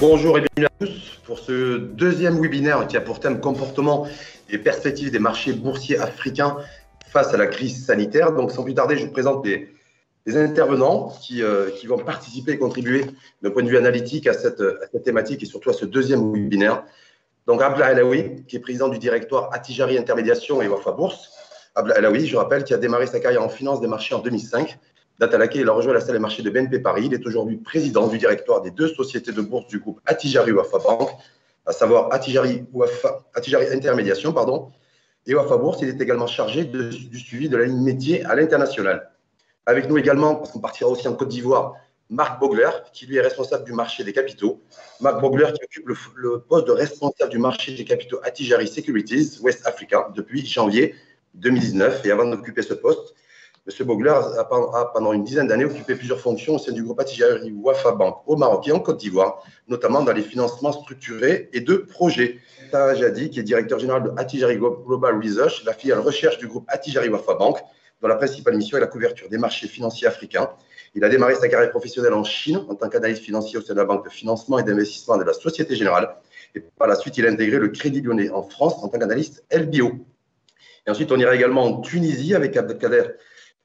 Bonjour et bienvenue à tous pour ce deuxième webinaire qui a pour thème comportement et perspectives des marchés boursiers africains face à la crise sanitaire. Donc sans plus tarder, je vous présente les intervenants qui vont participer et contribuer d'un point de vue analytique à cette thématique et surtout à ce deuxième webinaire. Donc Abla Elaoui, qui est président du directoire Attijari Intermédiation et Wafa Bourse. Abla Elaoui, je rappelle, qui a démarré sa carrière en finance des marchés en 2005. Date à laquelle il a rejoint la salle des marchés de BNP Paris. Il est aujourd'hui président du directoire des deux sociétés de bourse du groupe Attijari Wafa Bank, à savoir Attijari Intermédiation et Wafa Bourse. Il est également chargé du suivi de la ligne métier à l'international. Avec nous également, parce qu'on partira aussi en Côte d'Ivoire, Marc Bogler, qui lui est responsable du marché des capitaux. Marc Bogler qui occupe le poste de responsable du marché des capitaux Attijari Securities West Africa depuis janvier 2019. Et avant d'occuper ce poste, M. Bogler a pendant une dizaine d'années occupé plusieurs fonctions au sein du groupe Attijari Wafa Bank au Maroc et en Côte d'Ivoire, notamment dans les financements structurés et de projets. Taha Jadi, qui est directeur général de Attijari Global Research, la filiale recherche du groupe Attijari Wafa Bank, dont la principale mission est la couverture des marchés financiers africains. Il a démarré sa carrière professionnelle en Chine en tant qu'analyste financier au sein de la banque de financement et d'investissement de la Société Générale. Et par la suite, il a intégré le Crédit Lyonnais en France en tant qu'analyste LBO. Et ensuite, on ira également en Tunisie avec Abdelkader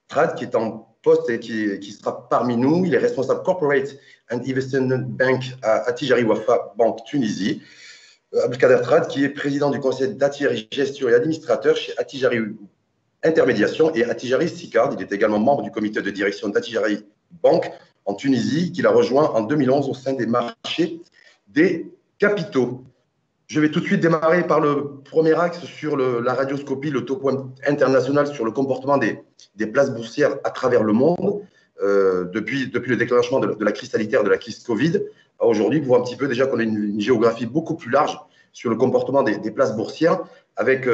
Trad, qui est en poste et qui sera parmi nous. Il est responsable Corporate and Investment Bank à Attijari Wafa Bank Tunisie. Abdelkader Trad, qui est président du conseil d'Attijari Gestion et administrateur chez Attijari Intermédiation et Attijari Sicard. Il est également membre du comité de direction d'Attijari Bank en Tunisie, qu'il a rejoint en 2011 au sein des marchés des capitaux. Je vais tout de suite démarrer par le premier axe sur la radioscopie, le topo international sur le comportement des places boursières à travers le monde depuis le déclenchement de la crise sanitaire, de la crise Covid. Aujourd'hui, pour voir un petit peu déjà qu'on a une géographie beaucoup plus large sur le comportement des places boursières avec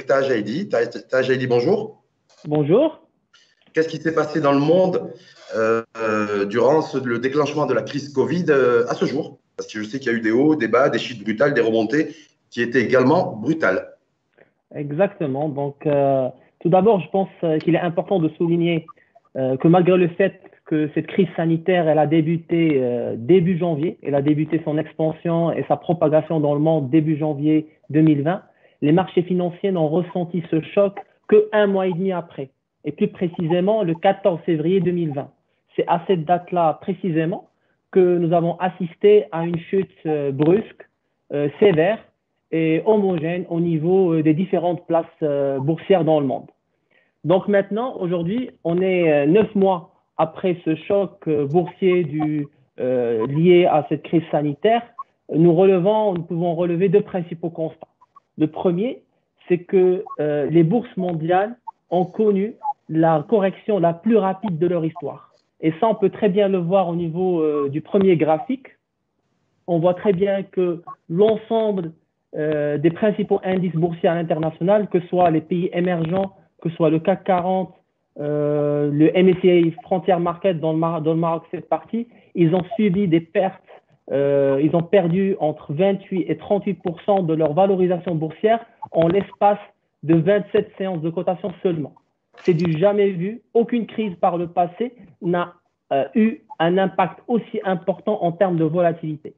Taha Jadi. Taha Jadi, bonjour. Bonjour. Qu'est-ce qui s'est passé dans le monde durant le déclenchement de la crise Covid à ce jour? Parce que je sais qu'il y a eu des hauts, des bas, des chutes brutales, des remontées qui étaient également brutales. Exactement. Donc, tout d'abord, je pense qu'il est important de souligner que malgré le fait que cette crise sanitaire, elle a débuté début janvier, elle a débuté son expansion et sa propagation dans le monde début janvier 2020, les marchés financiers n'ont ressenti ce choc qu'un mois et demi après, et plus précisément le 14 février 2020. C'est à cette date-là précisément que nous avons assisté à une chute brusque, sévère et homogène au niveau des différentes places boursières dans le monde. Donc maintenant, aujourd'hui, on est 9 mois après ce choc boursier lié à cette crise sanitaire. Nous pouvons relever deux principaux constats. Le premier, c'est que les bourses mondiales ont connu la correction la plus rapide de leur histoire. Et ça, on peut très bien le voir au niveau du premier graphique. On voit très bien que l'ensemble des principaux indices boursiers à l'international, que ce soit les pays émergents, que ce soit le CAC 40, le MSCI Frontier Market dont le Maroc fait partie, ils ont subi des pertes. Ils ont perdu entre 28 et 38% de leur valorisation boursière en l'espace de 27 séances de cotation seulement. C'est du jamais vu. Aucune crise par le passé n'a eu un impact aussi important en termes de volatilité.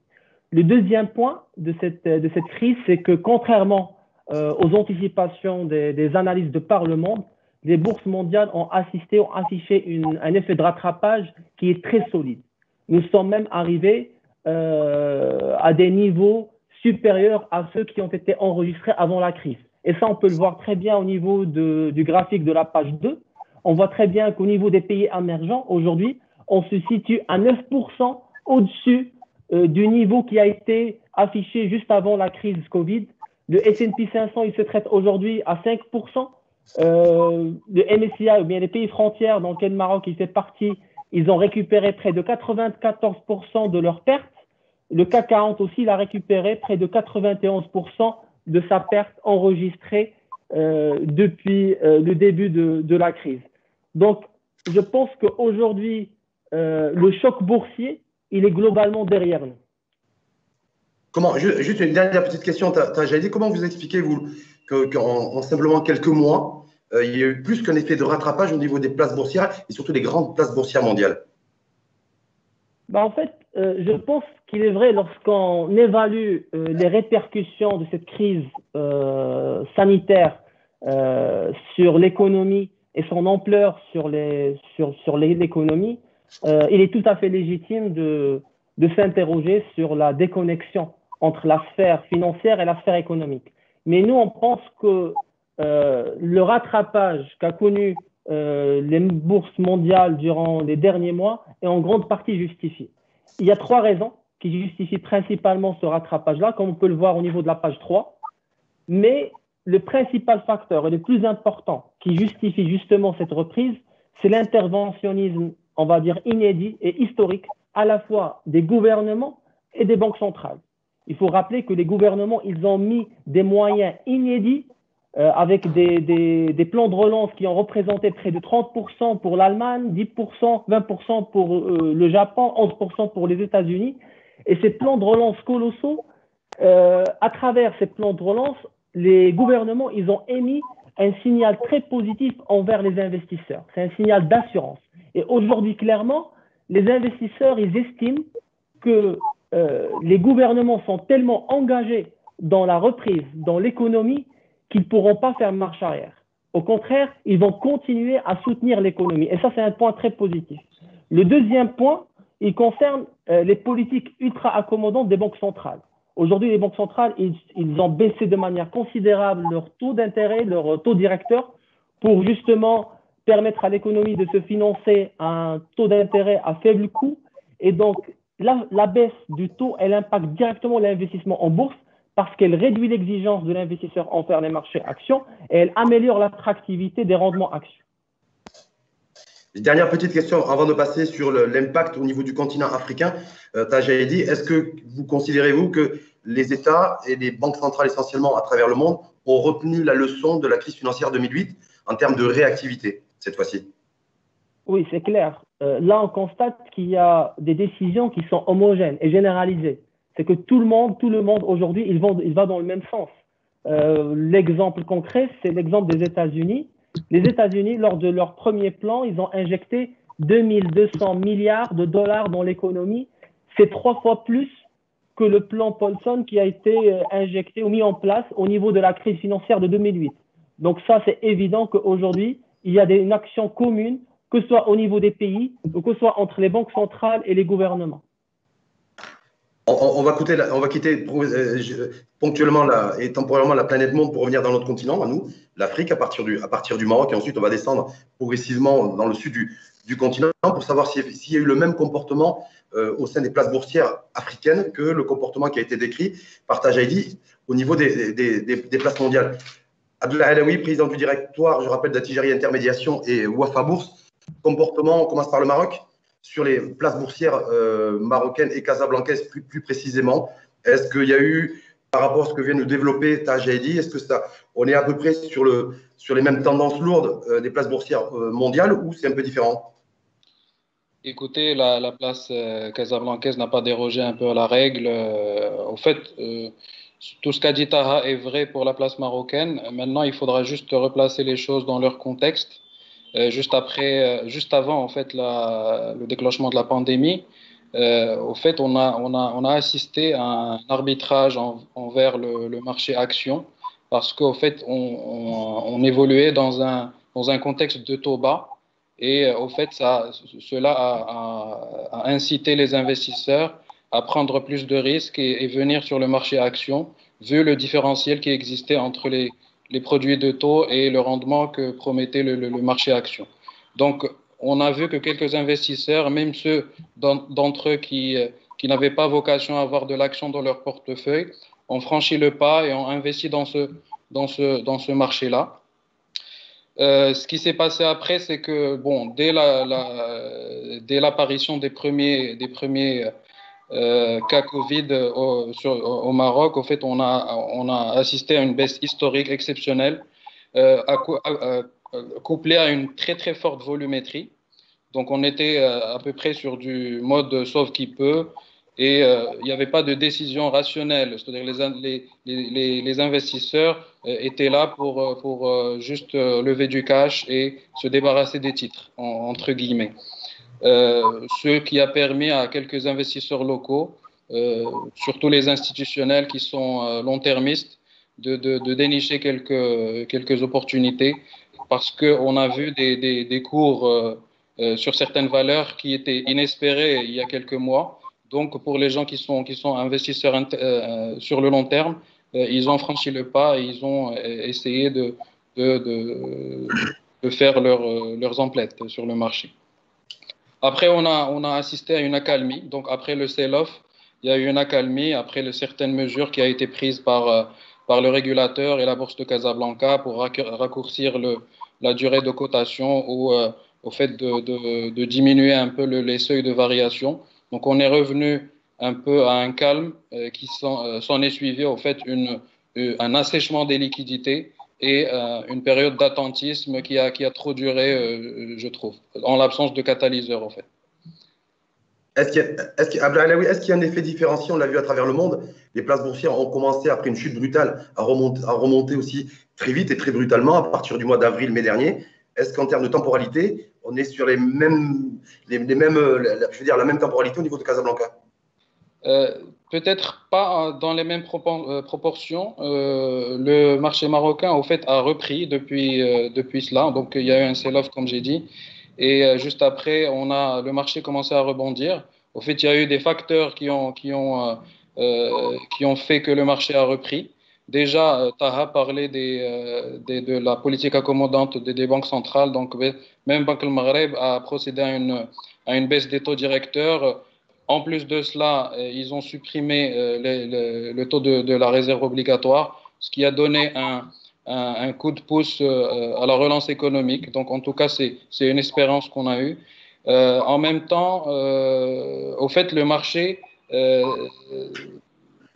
Le deuxième point de cette crise, c'est que contrairement aux anticipations des analystes de par le monde, les bourses mondiales ont affiché un effet de rattrapage qui est très solide. Nous sommes même arrivés à des niveaux supérieurs à ceux qui ont été enregistrés avant la crise. Et ça, on peut le voir très bien au niveau du graphique de la page 2. On voit très bien qu'au niveau des pays émergents, aujourd'hui, on se situe à 9% au-dessus du niveau qui a été affiché juste avant la crise Covid. Le S&P 500, il se traite aujourd'hui à 5%. Le MSCI, ou bien les pays frontières dans lesquels le Maroc il fait partie, ils ont récupéré près de 94% de leurs pertes. Le CAC 40 aussi, il a récupéré près de 91% de sa perte enregistrée depuis le début de la crise. Donc, je pense qu'aujourd'hui, le choc boursier, il est globalement derrière nous. Juste une dernière petite question, Taha Jadi, comment vous expliquez qu'en simplement quelques mois, il y a eu plus qu'un effet de rattrapage au niveau des places boursières et surtout des grandes places boursières mondiales? En fait, je pense qu'il qu'il est vrai, lorsqu'on évalue les répercussions de cette crise sanitaire sur l'économie et son ampleur sur l'économie, il est tout à fait légitime de s'interroger sur la déconnexion entre la sphère financière et la sphère économique. Mais nous, on pense que le rattrapage qu'a connu les bourses mondiales durant les derniers mois est en grande partie justifié. Il y a trois raisons qui justifient principalement ce rattrapage-là, comme on peut le voir au niveau de la page 3. Mais le principal facteur et le plus important qui justifie justement cette reprise, c'est l'interventionnisme, on va dire, inédit et historique, à la fois des gouvernements et des banques centrales. Il faut rappeler que les gouvernements, ils ont mis des moyens inédits avec des plans de relance qui ont représenté près de 30% pour l'Allemagne, 10%, 20% pour le Japon, 11% pour les États-Unis. Et ces plans de relance colossaux, à travers ces plans de relance, les gouvernements, ils ont émis un signal très positif envers les investisseurs. C'est un signal d'assurance. Et aujourd'hui, clairement, les investisseurs, ils estiment que les gouvernements sont tellement engagés dans la reprise, dans l'économie, qu'ils ne pourront pas faire marche arrière. Au contraire, ils vont continuer à soutenir l'économie. Et ça, c'est un point très positif. Le deuxième point, il concerne les politiques ultra accommodantes des banques centrales. Aujourd'hui, les banques centrales, ils ont baissé de manière considérable leur taux d'intérêt, leur taux directeur, pour justement permettre à l'économie de se financer à un taux d'intérêt à faible coût. Et donc, la baisse du taux, elle impacte directement l'investissement en bourse parce qu'elle réduit l'exigence de l'investisseur envers les marchés actions et elle améliore l'attractivité des rendements actions. Dernière petite question avant de passer sur l'impact au niveau du continent africain. Taja dit, est-ce que vous considérez-vous que les États et les banques centrales essentiellement à travers le monde ont retenu la leçon de la crise financière 2008 en termes de réactivité cette fois-ci? Oui, c'est clair. Là, on constate qu'il y a des décisions qui sont homogènes et généralisées. C'est que tout le monde aujourd'hui, il va dans le même sens. L'exemple concret, c'est l'exemple des États-Unis. Les États-Unis, lors de leur premier plan, ils ont injecté 2200 milliards de dollars dans l'économie. C'est 3 fois plus que le plan Paulson qui a été injecté ou mis en place au niveau de la crise financière de 2008. Donc ça, c'est évident qu'aujourd'hui, il y a une action commune, que ce soit au niveau des pays ou que ce soit entre les banques centrales et les gouvernements. On va quitter ponctuellement et temporairement la planète monde pour revenir dans notre continent, à nous, l'Afrique, à partir du Maroc, et ensuite on va descendre progressivement dans le sud du continent pour savoir s'il y a eu le même comportement au sein des places boursières africaines que le comportement qui a été décrit par Tajaïdi au niveau des places mondiales. Abdullah Alaoui, président du directoire, je rappelle, d'Atigeri Intermédiation et Wafa Bourse. Comportement, on commence par le Maroc. Sur les places boursières marocaines et casablancaises plus précisément, est-ce qu'il y a eu, par rapport à ce que vient de développer Tajaïdi, est-ce que on est à peu près sur les mêmes tendances lourdes des places boursières mondiales ou c'est un peu différent? Écoutez, la place casablancaise n'a pas dérogé un peu à la règle. En fait, tout ce qu'a dit Taha est vrai pour la place marocaine. Maintenant, il faudra juste replacer les choses dans leur contexte. Juste avant en fait le déclenchement de la pandémie, au fait on a assisté à un arbitrage envers le marché action parce qu'au fait on évoluait dans un contexte de taux bas et au fait cela a incité les investisseurs à prendre plus de risques et venir sur le marché action vu le différentiel qui existait entre les produits de taux et le rendement que promettait le marché action. Donc, on a vu que quelques investisseurs, même ceux d'entre eux qui n'avaient pas vocation à avoir de l'action dans leur portefeuille, ont franchi le pas et ont investi dans ce marché-là. Ce qui s'est passé après, c'est que, bon, dès l'apparition des premiers cas Covid au Maroc, au fait, on a assisté à une baisse historique exceptionnelle, couplée à une très très forte volumétrie. Donc, on était à peu près sur du mode sauve qui peut, et il n'y avait pas de décision rationnelle. C'est-à-dire les investisseurs étaient là pour juste lever du cash et se débarrasser des titres, entre guillemets. Ce qui a permis à quelques investisseurs locaux surtout les institutionnels qui sont long-termistes, de dénicher quelques opportunités parce qu'on a vu des cours sur certaines valeurs qui étaient inespérées il y a quelques mois. Donc, pour les gens qui sont investisseurs sur le long terme, ils ont franchi le pas et ils ont essayé de, de faire leurs emplettes sur le marché. Après, on a assisté à une accalmie. Donc, après le sell-off, il y a eu une accalmie après certaines mesures qui ont été prises par le régulateur et la Bourse de Casablanca pour raccourcir la durée de cotation ou au fait de diminuer un peu les seuils de variation. Donc, on est revenu un peu à un calme qui s'en est suivi au fait un assèchement des liquidités et une période d'attentisme qui a trop duré, je trouve, en l'absence de catalyseur, en fait. Est-ce qu'il y a un effet différencié? On l'a vu à travers le monde. Les places boursières ont commencé, après une chute brutale, à remonter aussi très vite et très brutalement à partir du mois d'avril, mai dernier. Est-ce qu'en termes de temporalité, on est sur la même temporalité au niveau de Casablanca? Peut-être pas dans les mêmes proportions. Le marché marocain, au fait, a repris depuis cela. Donc, il y a eu un sell-off, comme j'ai dit. Et juste après, le marché commencé à rebondir. Au fait, il y a eu des facteurs qui ont fait que le marché a repris. Déjà, Taha parlait de la politique accommodante des banques centrales. Donc, même Banque al Maghreb a procédé à une baisse des taux directeurs. En plus de cela, ils ont supprimé le taux de la réserve obligatoire, ce qui a donné un coup de pouce à la relance économique. Donc, en tout cas, c'est une espérance qu'on a eue. En même temps, au fait, le marché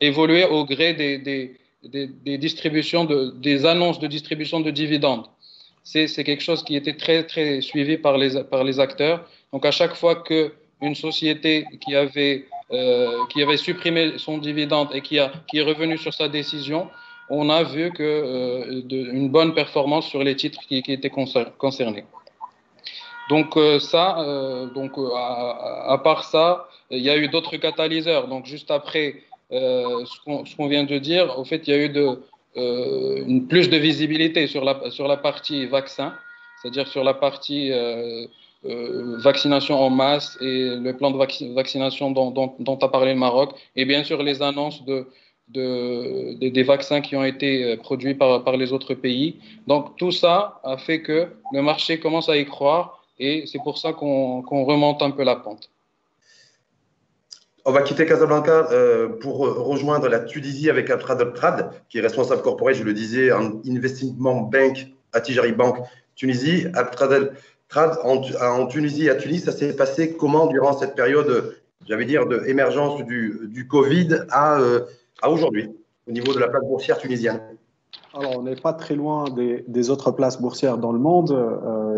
évoluait au gré des distributions des annonces de distribution de dividendes. C'est quelque chose qui était très, très suivi par les acteurs. Donc, à chaque fois qu'une société qui avait supprimé son dividende et qui est revenue sur sa décision, on a vu une bonne performance sur les titres qui étaient concernés. Donc, à part ça, il y a eu d'autres catalyseurs. Donc, juste après ce qu'on vient de dire, au fait, il y a eu une plus de visibilité sur la partie vaccin, c'est-à-dire sur la partie vaccination en masse et le plan de vaccination dont a parlé le Maroc, et bien sûr les annonces des vaccins qui ont été produits par les autres pays. Donc tout ça a fait que le marché commence à y croire et c'est pour ça qu'on remonte un peu la pente. On va quitter Casablanca pour rejoindre la Tunisie avec Abtrad Abtrad, qui est responsable corporate, je le disais, en Investment Bank à Tijari Bank Tunisie. Abtrad Abtrad en Tunisie et à Tunis, ça s'est passé comment durant cette période, j'allais dire, d'émergence du Covid à aujourd'hui, au niveau de la place boursière tunisienne? Alors, on n'est pas très loin des autres places boursières dans le monde.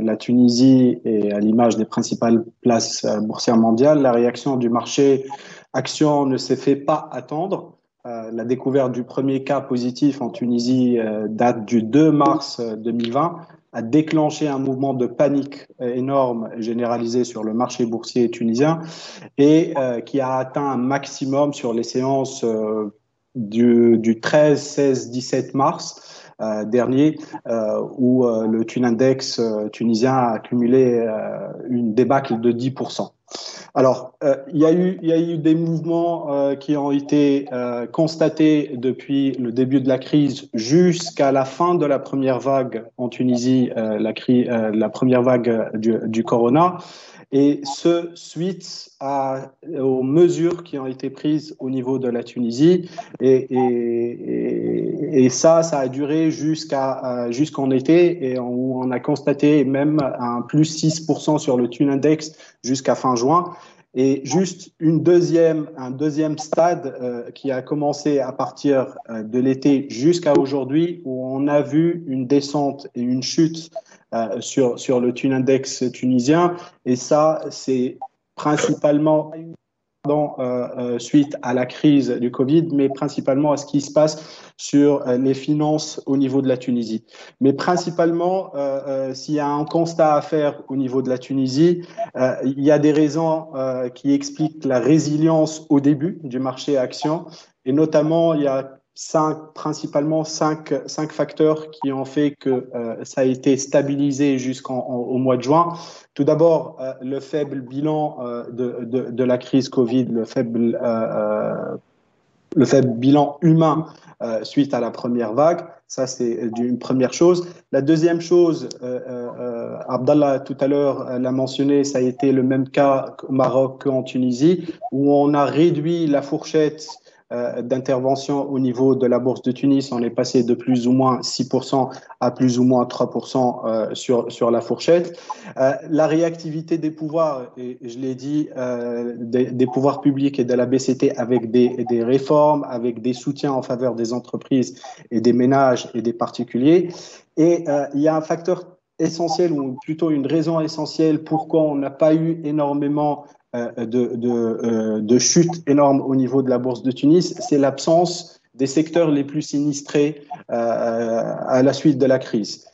La Tunisie est à l'image des principales places boursières mondiales. La réaction du marché action ne s'est fait pas attendre. La découverte du premier cas positif en Tunisie date du 2 mars 2020, a déclenché un mouvement de panique énorme généralisé sur le marché boursier tunisien et qui a atteint un maximum sur les séances du 13, 16, 17 mars dernier, où le Tunindex tunisien a accumulé une débâcle de 10%. Alors, il y a eu des mouvements qui ont été constatés depuis le début de la crise jusqu'à la fin de la première vague en Tunisie, la première vague du corona. Et ce, suite aux mesures qui ont été prises au niveau de la Tunisie. Et ça a duré jusqu'en été, et où on a constaté même un plus 6% sur le Tunindex jusqu'à fin juin. Et juste un deuxième stade qui a commencé à partir de l'été jusqu'à aujourd'hui, où on a vu une descente et une chute sur le Tunindex tunisien. Et ça, c'est principalement suite à la crise du Covid, mais principalement à ce qui se passe sur les finances au niveau de la Tunisie. Mais principalement, s'il y a un constat à faire au niveau de la Tunisie, il y a des raisons qui expliquent la résilience au début du marché actions, et notamment, il y a principalement cinq facteurs qui ont fait que ça a été stabilisé jusqu'au mois de juin. Tout d'abord, le faible bilan de la crise Covid, le faible bilan humain suite à la première vague. Ça, c'est une première chose. La deuxième chose, Abdallah tout à l'heure l'a mentionné, ça a été le même cas au Maroc qu'en Tunisie, où on a réduit la fourchette d'intervention au niveau de la bourse de Tunis. On est passé de plus ou moins 6% à plus ou moins 3% sur la fourchette. La réactivité des pouvoirs, et je l'ai dit, des pouvoirs publics et de la BCT avec des réformes, avec des soutiens en faveur des entreprises et des ménages et des particuliers. Et il y a un facteur essentiel, ou plutôt une raison essentielle pourquoi on n'a pas eu énormément de chute énorme au niveau de la bourse de Tunis, c'est l'absence des secteurs les plus sinistrés à la suite de la crise.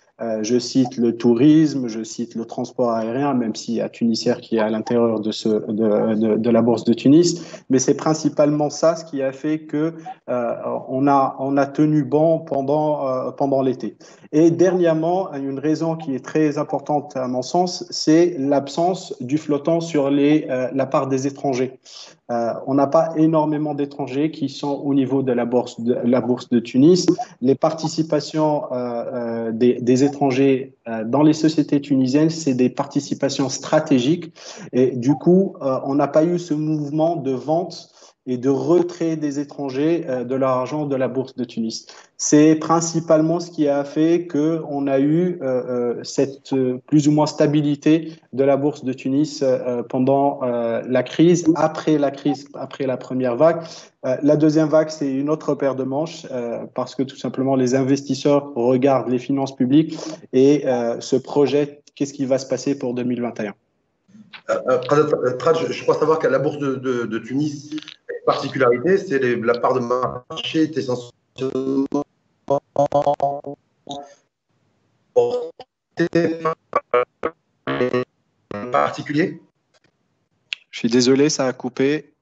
Je cite le tourisme, je cite le transport aérien, même s'il y a Tunisair qui est à l'intérieur de la bourse de Tunis, mais c'est principalement ça ce qui a fait que on a tenu bon pendant l'été. Et dernièrement, une raison qui est très importante à mon sens, c'est l'absence du flottant sur la part des étrangers. On n'a pas énormément d'étrangers qui sont au niveau de la bourse de Tunis. Les participations des étrangers dans les sociétés tunisiennes, c'est des participations stratégiques. Et du coup, on n'a pas eu ce mouvement de vente et de retrait des étrangers de leur argent de la bourse de Tunis. C'est principalement ce qui a fait qu'on a eu cette plus ou moins stabilité de la bourse de Tunis pendant la crise, après la première vague. La deuxième vague, c'est une autre paire de manches parce que tout simplement les investisseurs regardent les finances publiques et se projettent qu'est-ce qui va se passer pour 2021. Je crois savoir qu'à la bourse de Tunis, la particularité, c'est la part de marché est essentiellement particulier. Je suis désolé, ça a coupé.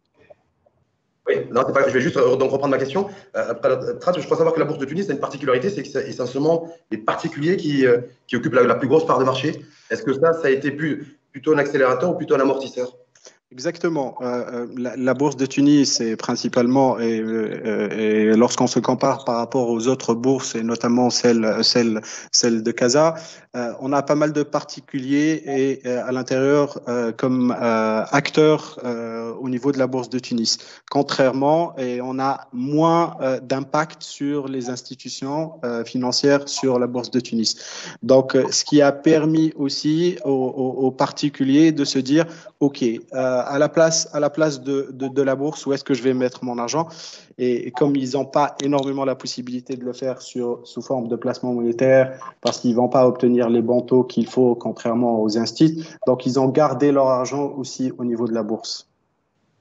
Oui, non, c'est pas grave. Je vais juste donc reprendre ma question. Je crois savoir que la bourse de Tunis a une particularité, c'est que c'est essentiellement les particuliers qui occupent la plus grosse part de marché. Est-ce que ça a été plutôt un accélérateur ou plutôt un amortisseur? Exactement. La bourse de Tunis est principalement, et lorsqu'on se compare par rapport aux autres bourses, et notamment celle de Casa, on a pas mal de particuliers et à l'intérieur comme acteurs au niveau de la bourse de Tunis. Contrairement, et on a moins d'impact sur les institutions financières sur la bourse de Tunis. Donc, ce qui a permis aussi aux particuliers de se dire, OK, à la place de la bourse, où est-ce que je vais mettre mon argent? Et comme ils n'ont pas énormément la possibilité de le faire sous forme de placement monétaire, parce qu'ils ne vont pas obtenir les bons taux qu'il faut, contrairement aux instituts, donc ils ont gardé leur argent aussi au niveau de la bourse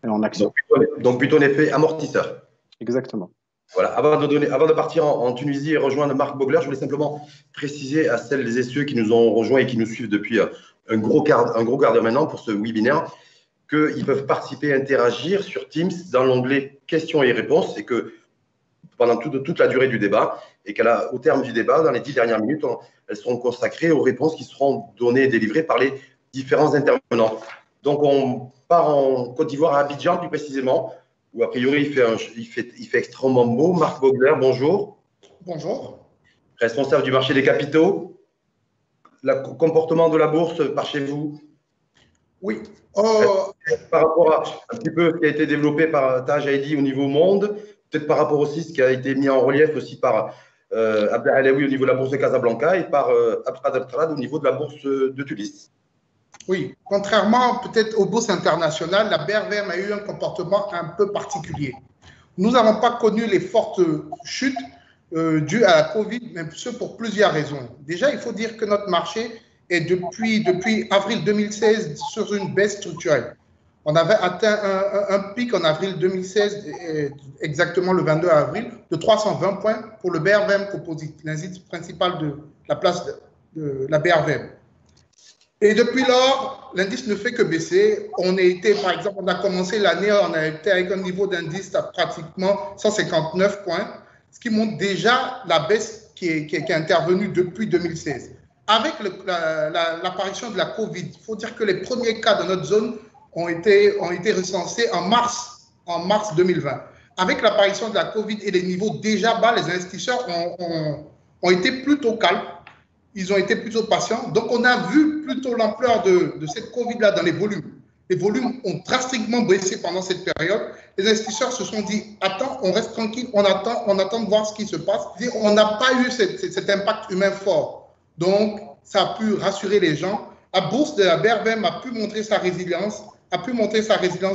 et en action. Donc plutôt un effet amortisseur. Exactement. Voilà. Avant de partir en Tunisie et rejoindre Marc Bogler, je voulais simplement préciser à celles et ceux qui nous ont rejoints et qui nous suivent depuis un gros quart d'heure maintenant pour ce webinaire, qu'ils peuvent participer et interagir sur Teams dans l'onglet questions et réponses, et que pendant toute la durée du débat, et qu'au terme du débat, dans les 10 dernières minutes, elles seront consacrées aux réponses qui seront données et délivrées par les différents intervenants. Donc, on part en Côte d'Ivoire, à Abidjan plus précisément, où a priori il fait extrêmement beau. Marc Bogler, bonjour. Bonjour. Responsable du marché des capitaux. Le comportement de la bourse par chez vous? Oui. Par rapport à un petit peu ce qui a été développé par Taj Aidi au niveau monde, peut-être par rapport aussi à ce qui a été mis en relief aussi par Abdel Alaoui au niveau de la bourse de Casablanca et par Abtrad Abtrad au niveau de la bourse de Tunis. Oui, contrairement peut-être aux bourses internationales, la BRVM a eu un comportement un peu particulier. Nous n'avons pas connu les fortes chutes dues à la Covid, mais ce pour plusieurs raisons. Déjà, il faut dire que notre marché est depuis avril 2016 sur une baisse structurelle. On avait atteint un pic en avril 2016, exactement le 22 avril, de 320 points pour le BRVM Composite, l'indice principal de la place de la BRVM. Et depuis lors, l'indice ne fait que baisser. On a été, par exemple, on a commencé l'année, on a été avec un niveau d'indice à pratiquement 159 points, ce qui montre déjà la baisse qui est intervenue depuis 2016. Avec l'apparition de la Covid, il faut dire que les premiers cas dans notre zone ont été recensés en mars 2020. Avec l'apparition de la Covid et les niveaux déjà bas, les investisseurs ont été plutôt calmes. Ils ont été plutôt patients. Donc, on a vu plutôt l'ampleur de cette Covid-là dans les volumes. Les volumes ont drastiquement baissé pendant cette période. Les investisseurs se sont dit, attends, on reste tranquille, on attend de voir ce qui se passe. Et on n'a pas eu cet impact humain fort. Donc, ça a pu rassurer les gens. La bourse de la BRVM a pu montrer sa résilience,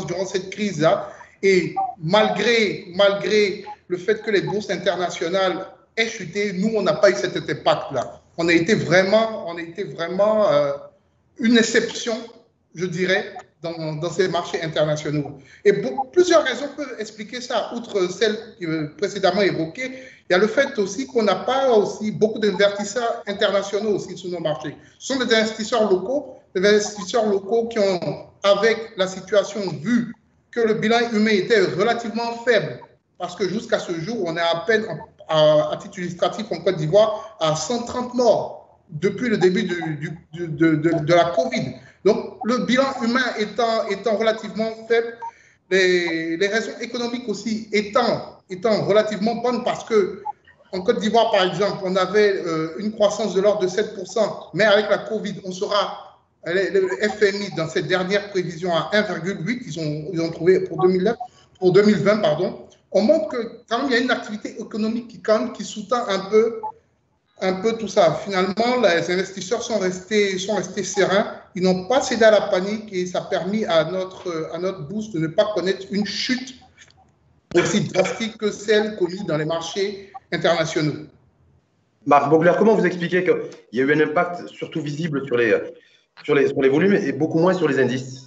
durant cette crise-là. Et malgré le fait que les bourses internationales aient chuté, nous, on n'a pas eu cet impact-là. On a été vraiment une exception, je dirais, dans ces marchés internationaux. Et plusieurs raisons peuvent expliquer ça, outre celles précédemment évoquées. Il y a le fait aussi qu'on n'a pas aussi beaucoup d'investisseurs internationaux aussi sur nos marchés. Ce sont des investisseurs locaux qui ont, avec la situation, vu que le bilan humain était relativement faible, parce que jusqu'à ce jour, on est à peine, à titre illustratif, en Côte d'Ivoire, à 130 morts depuis le début de la Covid. Donc, le bilan humain étant relativement faible, les raisons économiques aussi étant relativement bonnes, parce que en Côte d'Ivoire, par exemple, on avait une croissance de l'ordre de 7%, mais avec la Covid, on sera, le FMI, dans cette dernière prévision, à 1,8, ils ont trouvé pour 2020, pardon. On montre que quand même, il y a une activité économique qui sous-tend un peu tout ça. Finalement, les investisseurs sont restés sereins. Ils n'ont pas cédé à la panique et ça a permis à notre bourse de ne pas connaître une chute aussi drastique que celle connue dans les marchés internationaux. Marc Bogler, comment vous expliquez qu'il y a eu un impact surtout visible sur les volumes et beaucoup moins sur les indices?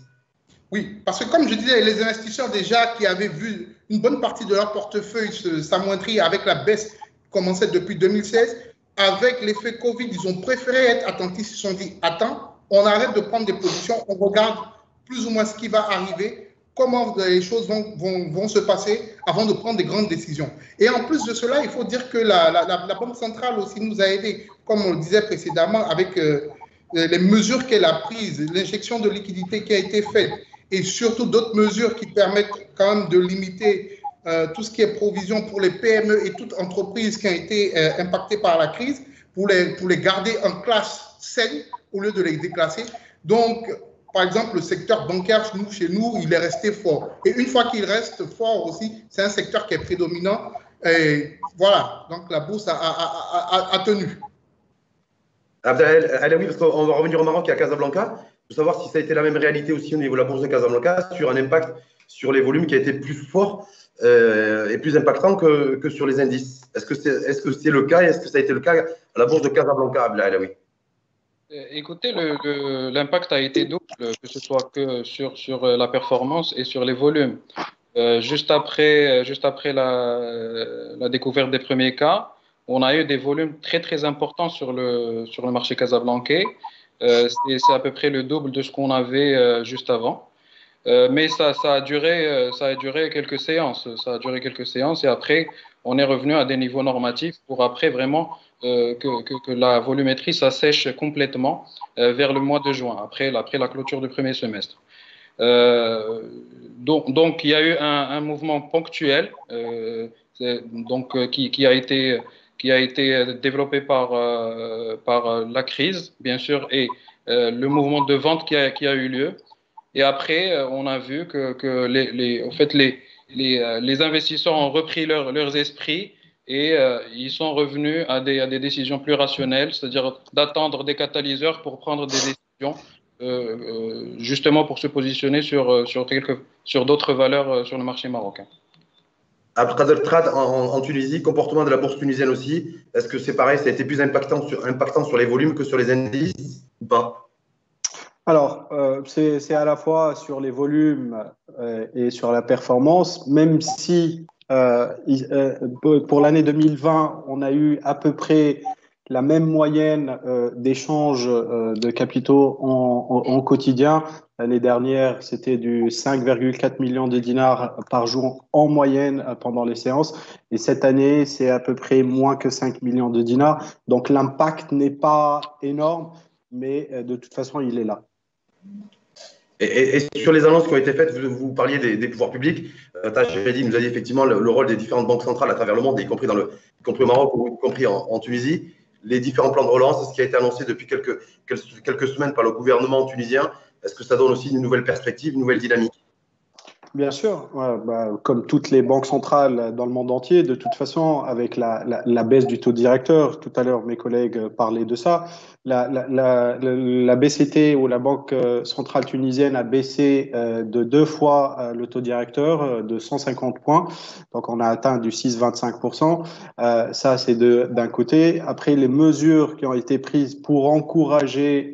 Oui, parce que comme je disais, les investisseurs déjà qui avaient vu une bonne partie de leur portefeuille s'amoindrir avec la baisse qui commençait depuis 2016, avec l'effet Covid, ils ont préféré être attentifs. Ils se sont dit, attends, on arrête de prendre des positions, on regarde plus ou moins ce qui va arriver, comment les choses vont se passer avant de prendre des grandes décisions. Et en plus de cela, il faut dire que la Banque centrale aussi nous a aidés, comme on le disait précédemment, avec les mesures qu'elle a prises, l'injection de liquidité qui a été faite, et surtout d'autres mesures qui permettent quand même de limiter tout ce qui est provision pour les PME et toutes entreprises qui ont été impactées par la crise, pour les garder en classe saine au lieu de les déclasser. Donc, par exemple, le secteur bancaire chez nous, il est resté fort. Et une fois qu'il reste fort aussi, c'est un secteur qui est prédominant. Et voilà, donc la bourse a tenu. Abdel Alaoui, parce qu'on va revenir au Maroc et à Casablanca, pour savoir si ça a été la même réalité aussi au niveau de la bourse de Casablanca, sur un impact sur les volumes qui a été plus fort et plus impactant que sur les indices. Est-ce que c'est le cas et est-ce que ça a été le cas à la bourse de Casablanca, Abdel Alaoui? Écoutez, l'impact a été double, que ce soit que sur la performance et sur les volumes. Juste après la découverte des premiers cas, on a eu des volumes très très importants sur le marché casablancais. C'est à peu près le double de ce qu'on avait juste avant. Mais ça a duré quelques séances. Ça a duré quelques séances et après, on est revenu à des niveaux normatifs pour après vraiment que la volumétrie s'assèche complètement vers le mois de juin, après la clôture du premier semestre. Donc, il y a eu un mouvement ponctuel qui a été développé par la crise, bien sûr, et le mouvement de vente qui a eu lieu. Et après, on a vu que les investisseurs ont repris leurs esprits et ils sont revenus à des décisions plus rationnelles, c'est-à-dire d'attendre des catalyseurs pour prendre des décisions, justement pour se positionner sur d'autres valeurs sur le marché marocain. Abdelkader Trad en Tunisie, comportement de la bourse tunisienne aussi, est-ce que c'est pareil, ça a été plus impactant sur les volumes que sur les indices ou pas? Alors, c'est à la fois sur les volumes et sur la performance, même si pour l'année 2020, on a eu à peu près la même moyenne d'échanges de capitaux en quotidien. L'année dernière, c'était du 5,4 millions de dinars par jour en moyenne pendant les séances. Et cette année, c'est à peu près moins que 5 millions de dinars. Donc, l'impact n'est pas énorme, mais de toute façon, il est là. Et sur les annonces qui ont été faites, vous parliez des pouvoirs publics. Tachedi nous a dit effectivement le rôle des différentes banques centrales à travers le monde, y compris au Maroc ou y compris en Tunisie. Les différents plans de relance, ce qui a été annoncé depuis quelques semaines par le gouvernement tunisien, est-ce que ça donne aussi une nouvelle perspective, une nouvelle dynamique? Bien sûr, ouais, comme toutes les banques centrales dans le monde entier, de toute façon, avec la baisse du taux directeur, tout à l'heure mes collègues parlaient de ça, la BCT ou la Banque centrale tunisienne a baissé de 2 fois le taux directeur de 150 points, donc on a atteint du 6,25%. Ça, c'est d'un côté. Après, les mesures qui ont été prises pour encourager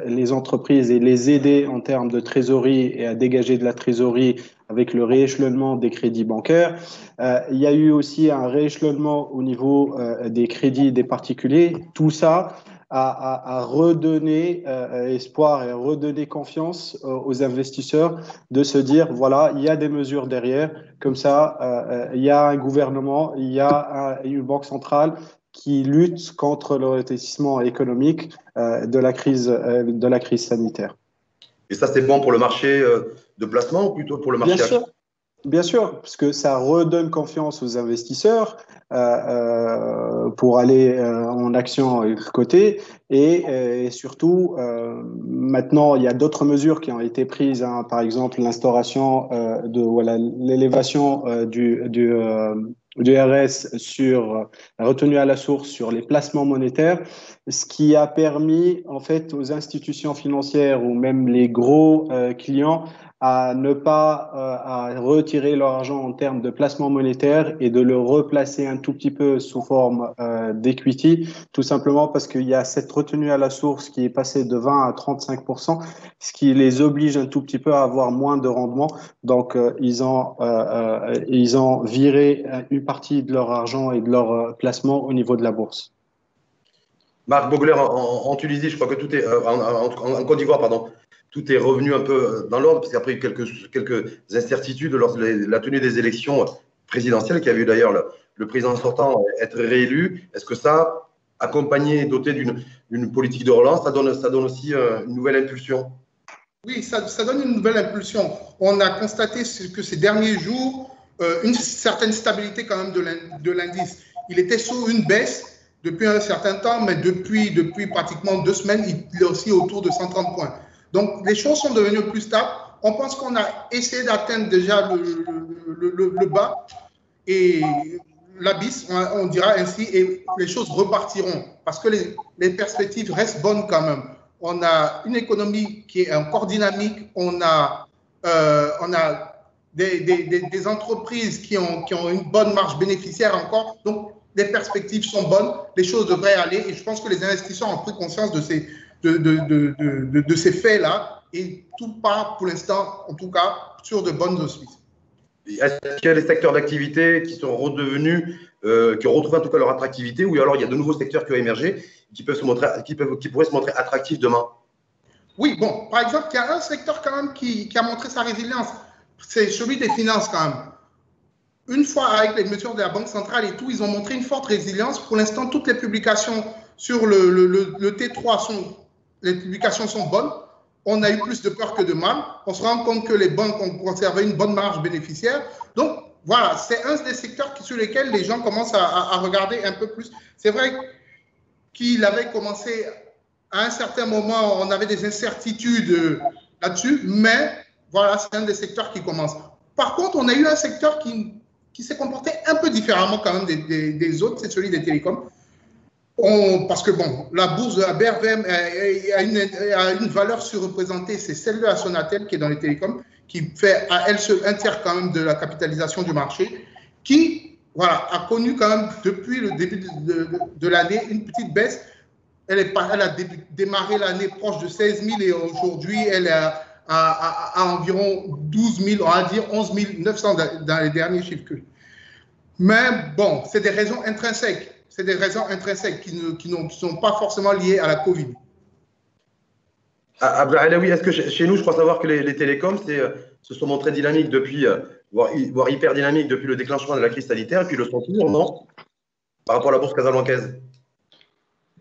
les entreprises et les aider en termes de trésorerie et à dégager de la trésorerie avec le rééchelonnement des crédits bancaires. Il y a eu aussi un rééchelonnement au niveau des crédits des particuliers. Tout ça a redonné espoir et redonné confiance aux investisseurs de se dire, voilà, il y a des mesures derrière. Comme ça, il y a un gouvernement, il y a une banque centrale qui lutte contre le rétrécissement économique de la crise sanitaire. Et ça, c'est bon pour le marché de placement ou plutôt pour le marché action? Bien sûr, parce que ça redonne confiance aux investisseurs pour aller en action cotée et surtout, maintenant, il y a d'autres mesures qui ont été prises, hein, par exemple l'instauration l'élévation du RS sur la retenue à la source sur les placements monétaires, ce qui a permis en fait aux institutions financières ou même les gros clients à ne pas à retirer leur argent en termes de placement monétaire et de le replacer un tout petit peu sous forme d'equity, tout simplement parce qu'il y a cette retenue à la source qui est passée de 20 à 35%, ce qui les oblige un tout petit peu à avoir moins de rendement. Donc, ils ont viré une partie de leur argent et de leur placement au niveau de la bourse. Marc Bogler, en Tunisie, je crois que tout est, en Côte d'Ivoire, pardon, tout est revenu un peu dans l'ordre, parce qu'après quelques incertitudes lors de la tenue des élections présidentielles, qui a vu d'ailleurs le président sortant être réélu. Est-ce que ça, accompagné, doté d'une politique de relance, ça donne aussi une nouvelle impulsion? Oui, ça donne une nouvelle impulsion. On a constaté que ces derniers jours, une certaine stabilité quand même de l'indice. Il était sous une baisse depuis un certain temps, mais depuis pratiquement 2 semaines, il est aussi autour de 130 points. Donc, les choses sont devenues plus stables. On pense qu'on a essayé d'atteindre déjà le bas et l'abysse, on dira ainsi, et les choses repartiront parce que les perspectives restent bonnes quand même. On a une économie qui est encore dynamique, on a des entreprises qui ont une bonne marge bénéficiaire encore. Donc, les perspectives sont bonnes, les choses devraient aller et je pense que les investisseurs ont pris conscience de ces faits-là et tout part pour l'instant, en tout cas, sur de bonnes auspices. Est-ce qu'il y a des secteurs d'activité qui sont redevenus, qui ont retrouvé en tout cas leur attractivité, ou alors il y a de nouveaux secteurs qui ont émergé, qui pourraient se montrer attractifs demain? Oui, bon, par exemple, il y a un secteur quand même qui a montré sa résilience, c'est celui des finances quand même. Une fois avec les mesures de la Banque centrale et tout, ils ont montré une forte résilience. Pour l'instant, toutes les publications sur le T3 les publications sont bonnes. On a eu plus de peur que de mal. On se rend compte que les banques ont conservé une bonne marge bénéficiaire. Donc, voilà, c'est un des secteurs sur lesquels les gens commencent à regarder un peu plus. C'est vrai qu'il avait commencé, à un certain moment, on avait des incertitudes là-dessus, mais voilà, c'est un des secteurs qui commence. Par contre, on a eu un secteur qui s'est comporté un peu différemment quand même des autres, c'est celui des télécoms. Parce que bon, la bourse de la BRVM a une valeur surreprésentée, c'est celle de la Sonatel qui est dans les télécoms, qui fait à elle seule un tiers quand même de la capitalisation du marché, qui voilà, a connu quand même depuis le début de l'année une petite baisse elle a démarré l'année proche de 16 000 et aujourd'hui, elle est à environ 12 000, on va dire 11 900 dans les derniers chiffres. Mais bon, c'est des raisons intrinsèques. C'est des raisons intrinsèques qui ne sont pas forcément liées à la Covid. Oui, est-ce que chez nous, je crois savoir que les télécoms se sont montrés dynamiques depuis, voire hyper dynamiques depuis le déclenchement de la crise sanitaire, et puis le sont toujours, non? Par rapport à la bourse casablancaise.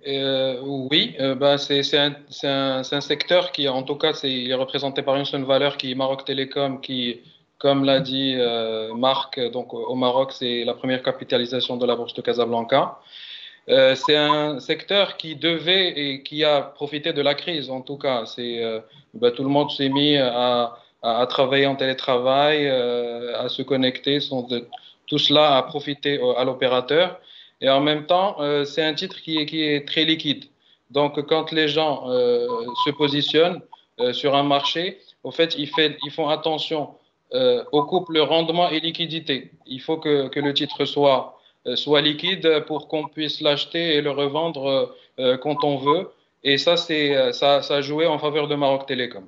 Oui, c'est un secteur qui, en tout cas, il est représenté par une seule valeur qui est Maroc Télécom, qui, comme l'a dit Marc, donc au Maroc, c'est la première capitalisation de la bourse de Casablanca. C'est un secteur qui devait et qui a profité de la crise, en tout cas. Tout le monde s'est mis à travailler en télétravail, à se connecter. Tout cela a profité à l'opérateur. Et en même temps, c'est un titre qui est très liquide. Donc, quand les gens se positionnent sur un marché, au fait, ils font attention au couple rendement et liquidité. Il faut que le titre soit liquide pour qu'on puisse l'acheter et le revendre quand on veut. Et ça a joué en faveur de Maroc Télécom.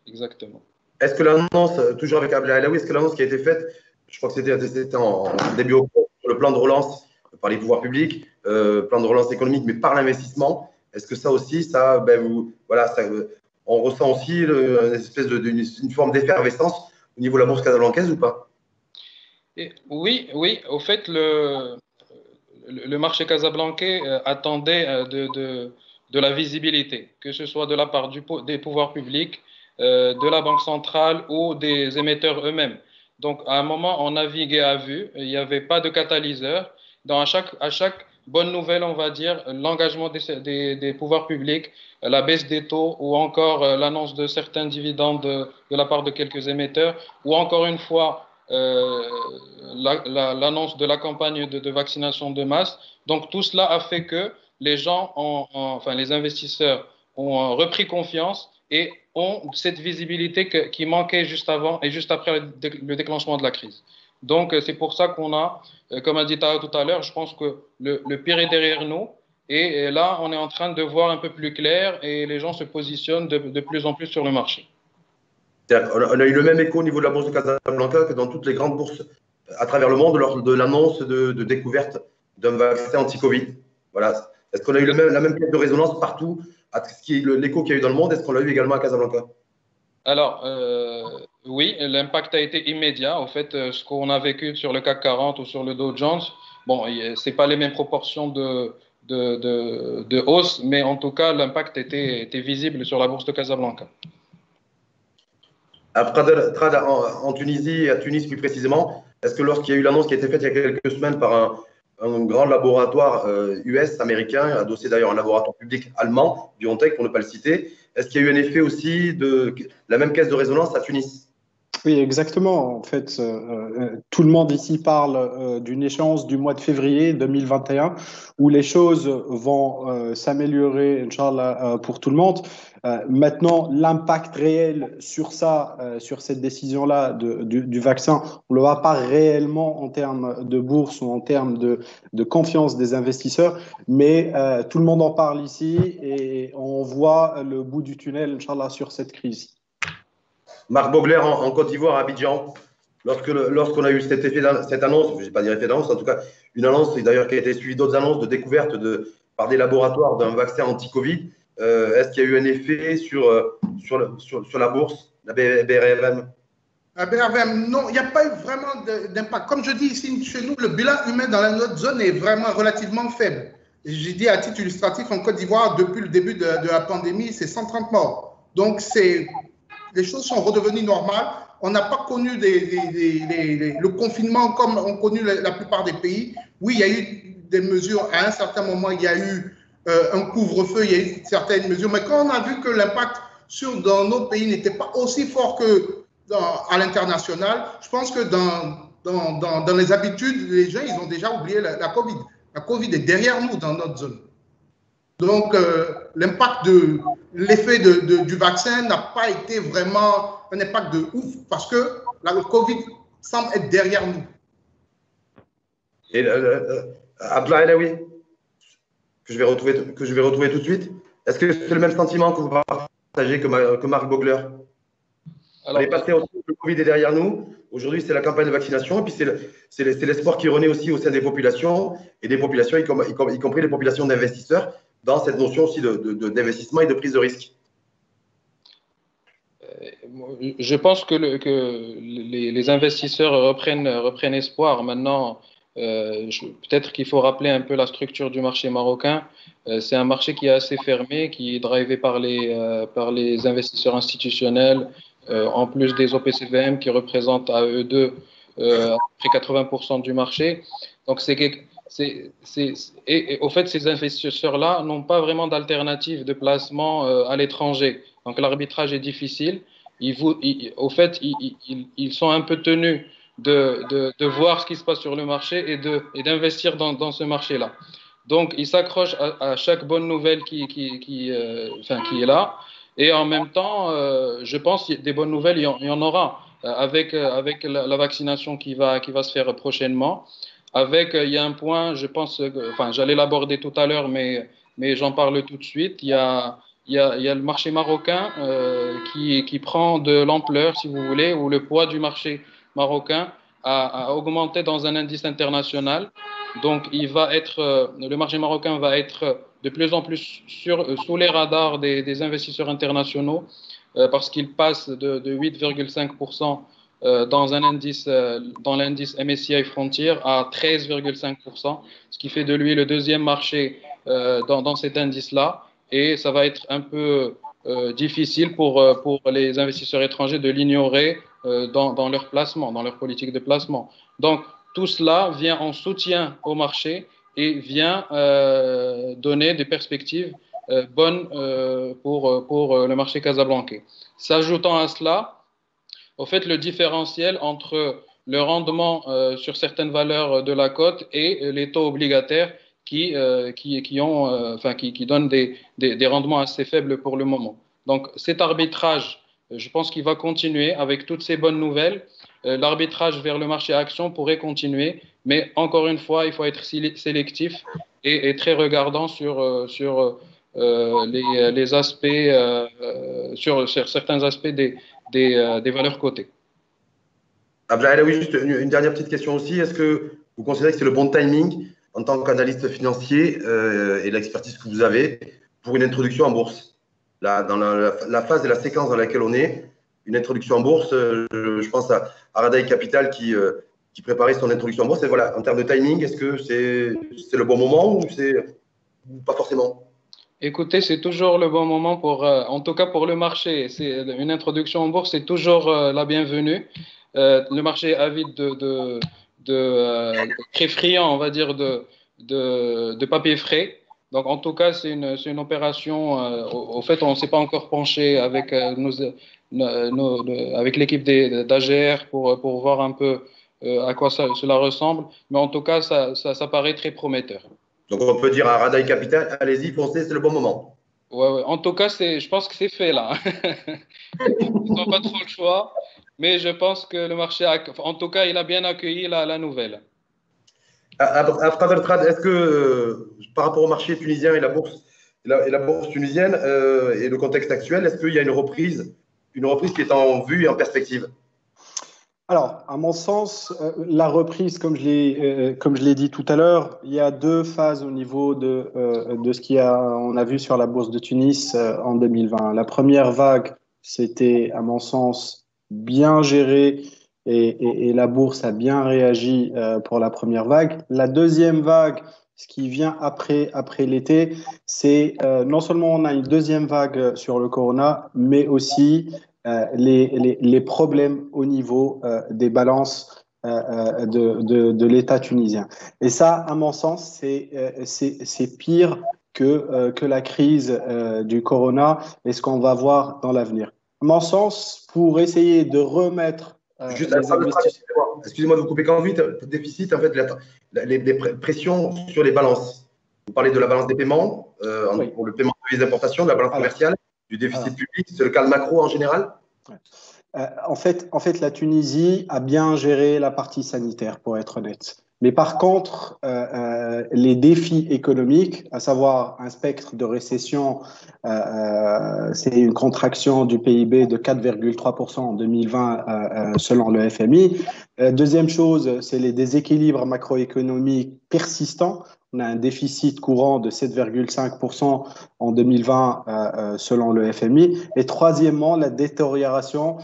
Exactement. Est-ce que l'annonce, toujours avec Abdelalaoui, est-ce que l'annonce qui a été faite, je crois que c'était en début octobre, sur le plan de relance par les pouvoirs publics, plan de relance économique, mais par l'investissement, est-ce que ça aussi, on ressent aussi une forme d'effervescence au niveau de la bourse casablancaise ou pas? Oui. Au fait, le marché casablancais attendait de la visibilité, que ce soit de la part des pouvoirs publics, de la Banque centrale ou des émetteurs eux-mêmes. Donc, à un moment, on naviguait à vue, il n'y avait pas de catalyseur. À chaque bonne nouvelle, on va dire, l'engagement des pouvoirs publics, la baisse des taux ou encore l'annonce de certains dividendes de la part de quelques émetteurs ou encore une fois l'annonce de la campagne de vaccination de masse. Donc tout cela a fait que les gens, les investisseurs ont repris confiance et ont cette visibilité qui manquait juste avant et juste après le déclenchement de la crise. Donc c'est pour ça qu'on a, comme a dit Taha tout à l'heure, je pense que le pire est derrière nous. Et là, on est en train de voir un peu plus clair et les gens se positionnent de plus en plus sur le marché. On a eu le même écho au niveau de la bourse de Casablanca que dans toutes les grandes bourses à travers le monde lors de l'annonce de découverte d'un vaccin anti-Covid. Voilà. Est-ce qu'on a eu la même pièce de résonance partout? L'écho qu'il y a eu dans le monde, est-ce qu'on l'a eu également à Casablanca? Alors, oui, l'impact a été immédiat. En fait, ce qu'on a vécu sur le CAC 40 ou sur le Dow Jones, bon, ce n'est pas les mêmes proportions de hausse, mais en tout cas, l'impact était visible sur la bourse de Casablanca. À Trad, en Tunisie, à Tunis plus précisément, est-ce que lorsqu'il y a eu l'annonce qui a été faite il y a quelques semaines par un grand laboratoire US américain, adossé d'ailleurs à un laboratoire public allemand, BioNTech pour ne pas le citer, est-ce qu'il y a eu un effet aussi de la même caisse de résonance à Tunis? Oui, exactement. En fait, tout le monde ici parle d'une échéance du mois de février 2021 où les choses vont s'améliorer, Inch'Allah, pour tout le monde. Maintenant, l'impact réel sur ça, sur cette décision-là du vaccin, on ne le voit pas réellement en termes de bourse ou en termes de confiance des investisseurs, mais tout le monde en parle ici et on voit le bout du tunnel, Inch'Allah, sur cette crise. Marc Bogler en Côte d'Ivoire, à Abidjan, lorsqu'on a eu cette annonce, je ne vais pas dire effet d'annonce, en tout cas une annonce d'ailleurs qui a été suivie d'autres annonces de découverte par des laboratoires d'un vaccin anti-Covid, est-ce qu'il y a eu un effet sur la bourse, la BRVM? La BRVM, non, il n'y a pas eu vraiment d'impact. Comme je dis ici, chez nous, le bilan humain dans notre zone est vraiment relativement faible. J'ai dit à titre illustratif, en Côte d'Ivoire, depuis le début de la pandémie, c'est 130 morts. Donc, les choses sont redevenues normales. On n'a pas connu le confinement comme ont connu la plupart des pays. Oui, il y a eu des mesures. À un certain moment, il y a eu un couvre-feu, il y a eu certaines mesures. Mais quand on a vu que l'impact dans nos pays n'était pas aussi fort à l'international, je pense que dans les habitudes, les gens, ils ont déjà oublié la Covid. La Covid est derrière nous dans notre zone. Donc, l'impact l'effet du vaccin n'a pas été vraiment un impact de ouf parce que la Covid semble être derrière nous. Et Abdelalaoui, que je vais retrouver tout de suite. Est-ce que c'est le même sentiment que vous partagez que Marc Bogler? On est passé au le Covid est derrière nous. Aujourd'hui, c'est la campagne de vaccination. Et puis, c'est l'espoir qui renaît aussi au sein des populations et des populations, y compris les populations d'investisseurs, dans cette notion aussi d'investissement et de prise de risque. Je pense que les investisseurs reprennent espoir. Maintenant, peut-être qu'il faut rappeler un peu la structure du marché marocain. C'est un marché qui est assez fermé, qui est drivé par les investisseurs institutionnels, en plus des OPCVM qui représentent à eux deux à peu près 80% du marché. Donc, et au fait, ces investisseurs-là n'ont pas vraiment d'alternative de placement à l'étranger. Donc, l'arbitrage est difficile. Au fait, ils sont un peu tenus de voir ce qui se passe sur le marché et d'investir dans ce marché-là. Donc, ils s'accrochent à chaque bonne nouvelle qui est là. Et en même temps, je pense que des bonnes nouvelles, il y en aura avec la vaccination qui va se faire prochainement. Il y a un point, je pense, j'allais l'aborder tout à l'heure, mais j'en parle tout de suite. Il y a le marché marocain qui prend de l'ampleur, si vous voulez, où le poids du marché marocain a augmenté dans un indice international. Donc, le marché marocain va être de plus en plus sous les radars des investisseurs internationaux parce qu'il passe de 8,5% dans l'indice MSCI Frontier à 13,5%, ce qui fait de lui le deuxième marché dans cet indice-là. Et ça va être un peu difficile pour les investisseurs étrangers de l'ignorer dans leur placement, dans leur politique de placement. Donc, tout cela vient en soutien au marché et vient donner des perspectives bonnes pour le marché casablancais. S'ajoutant à cela, au fait, le différentiel entre le rendement sur certaines valeurs de la cote et les taux obligataires qui donnent des rendements assez faibles pour le moment. Donc, cet arbitrage, je pense qu'il va continuer avec toutes ces bonnes nouvelles. L'arbitrage vers le marché action pourrait continuer, mais encore une fois, il faut être sélectif et très regardant sur les aspects, sur certains aspects des valeurs cotées. Oui, juste une dernière petite question aussi. Est-ce que vous considérez que c'est le bon timing en tant qu'analyste financier et l'expertise que vous avez pour une introduction en bourse? Là, dans la phase et la séquence dans laquelle on est, une introduction en bourse, je pense à Radaï Capital qui préparait son introduction en bourse. Et voilà, en termes de timing, est-ce que c'est le bon moment ou pas forcément? Écoutez, c'est toujours le bon moment en tout cas pour le marché. Une introduction en bourse, c'est toujours la bienvenue. Le marché est avide très friand, on va dire, de papier frais. Donc, en tout cas, c'est une opération. Au fait, on ne s'est pas encore penché avec avec l'équipe d'AGR pour voir un peu à quoi cela ressemble. Mais en tout cas, ça paraît très prometteur. Donc, on peut dire à Radaï Capital, allez-y, foncez, c'est le bon moment. Ouais. En tout cas, je pense que c'est fait là. Ils n'ont pas trop le choix, mais je pense que le marché, en tout cas, il a bien accueilli la nouvelle. Est-ce que par rapport au marché tunisien et la bourse tunisienne et le contexte actuel, est-ce qu'il y a une reprise qui est en vue et en perspective? Alors, à mon sens, la reprise, comme je l'ai dit tout à l'heure, il y a deux phases au niveau de ce on a vu sur la bourse de Tunis en 2020. La première vague, c'était, à mon sens, bien géré et la bourse a bien réagi pour la première vague. La deuxième vague, ce qui vient après l'été, c'est non seulement on a une deuxième vague sur le corona, mais aussi les problèmes au niveau des balances de l'État tunisien. Et ça, à mon sens, c'est pire que la crise du corona et ce qu'on va voir dans l'avenir. À mon sens, pour essayer de remettre les investissements. Excusez-moi de vous couper quand vite. Déficit, en fait, les pressions sur les balances. Vous parlez de la balance des paiements oui. Pour le paiement des importations, de la balance commerciale, du déficit public. C'est le cas de macro en général? En fait, la Tunisie a bien géré la partie sanitaire, pour être honnête. Mais par contre, les défis économiques, à savoir un spectre de récession, c'est une contraction du PIB de 4,3% en 2020 selon le FMI. Deuxième chose, c'est les déséquilibres macroéconomiques persistants. On a un déficit courant de 7,5% en 2020 selon le FMI. Et troisièmement, la détérioration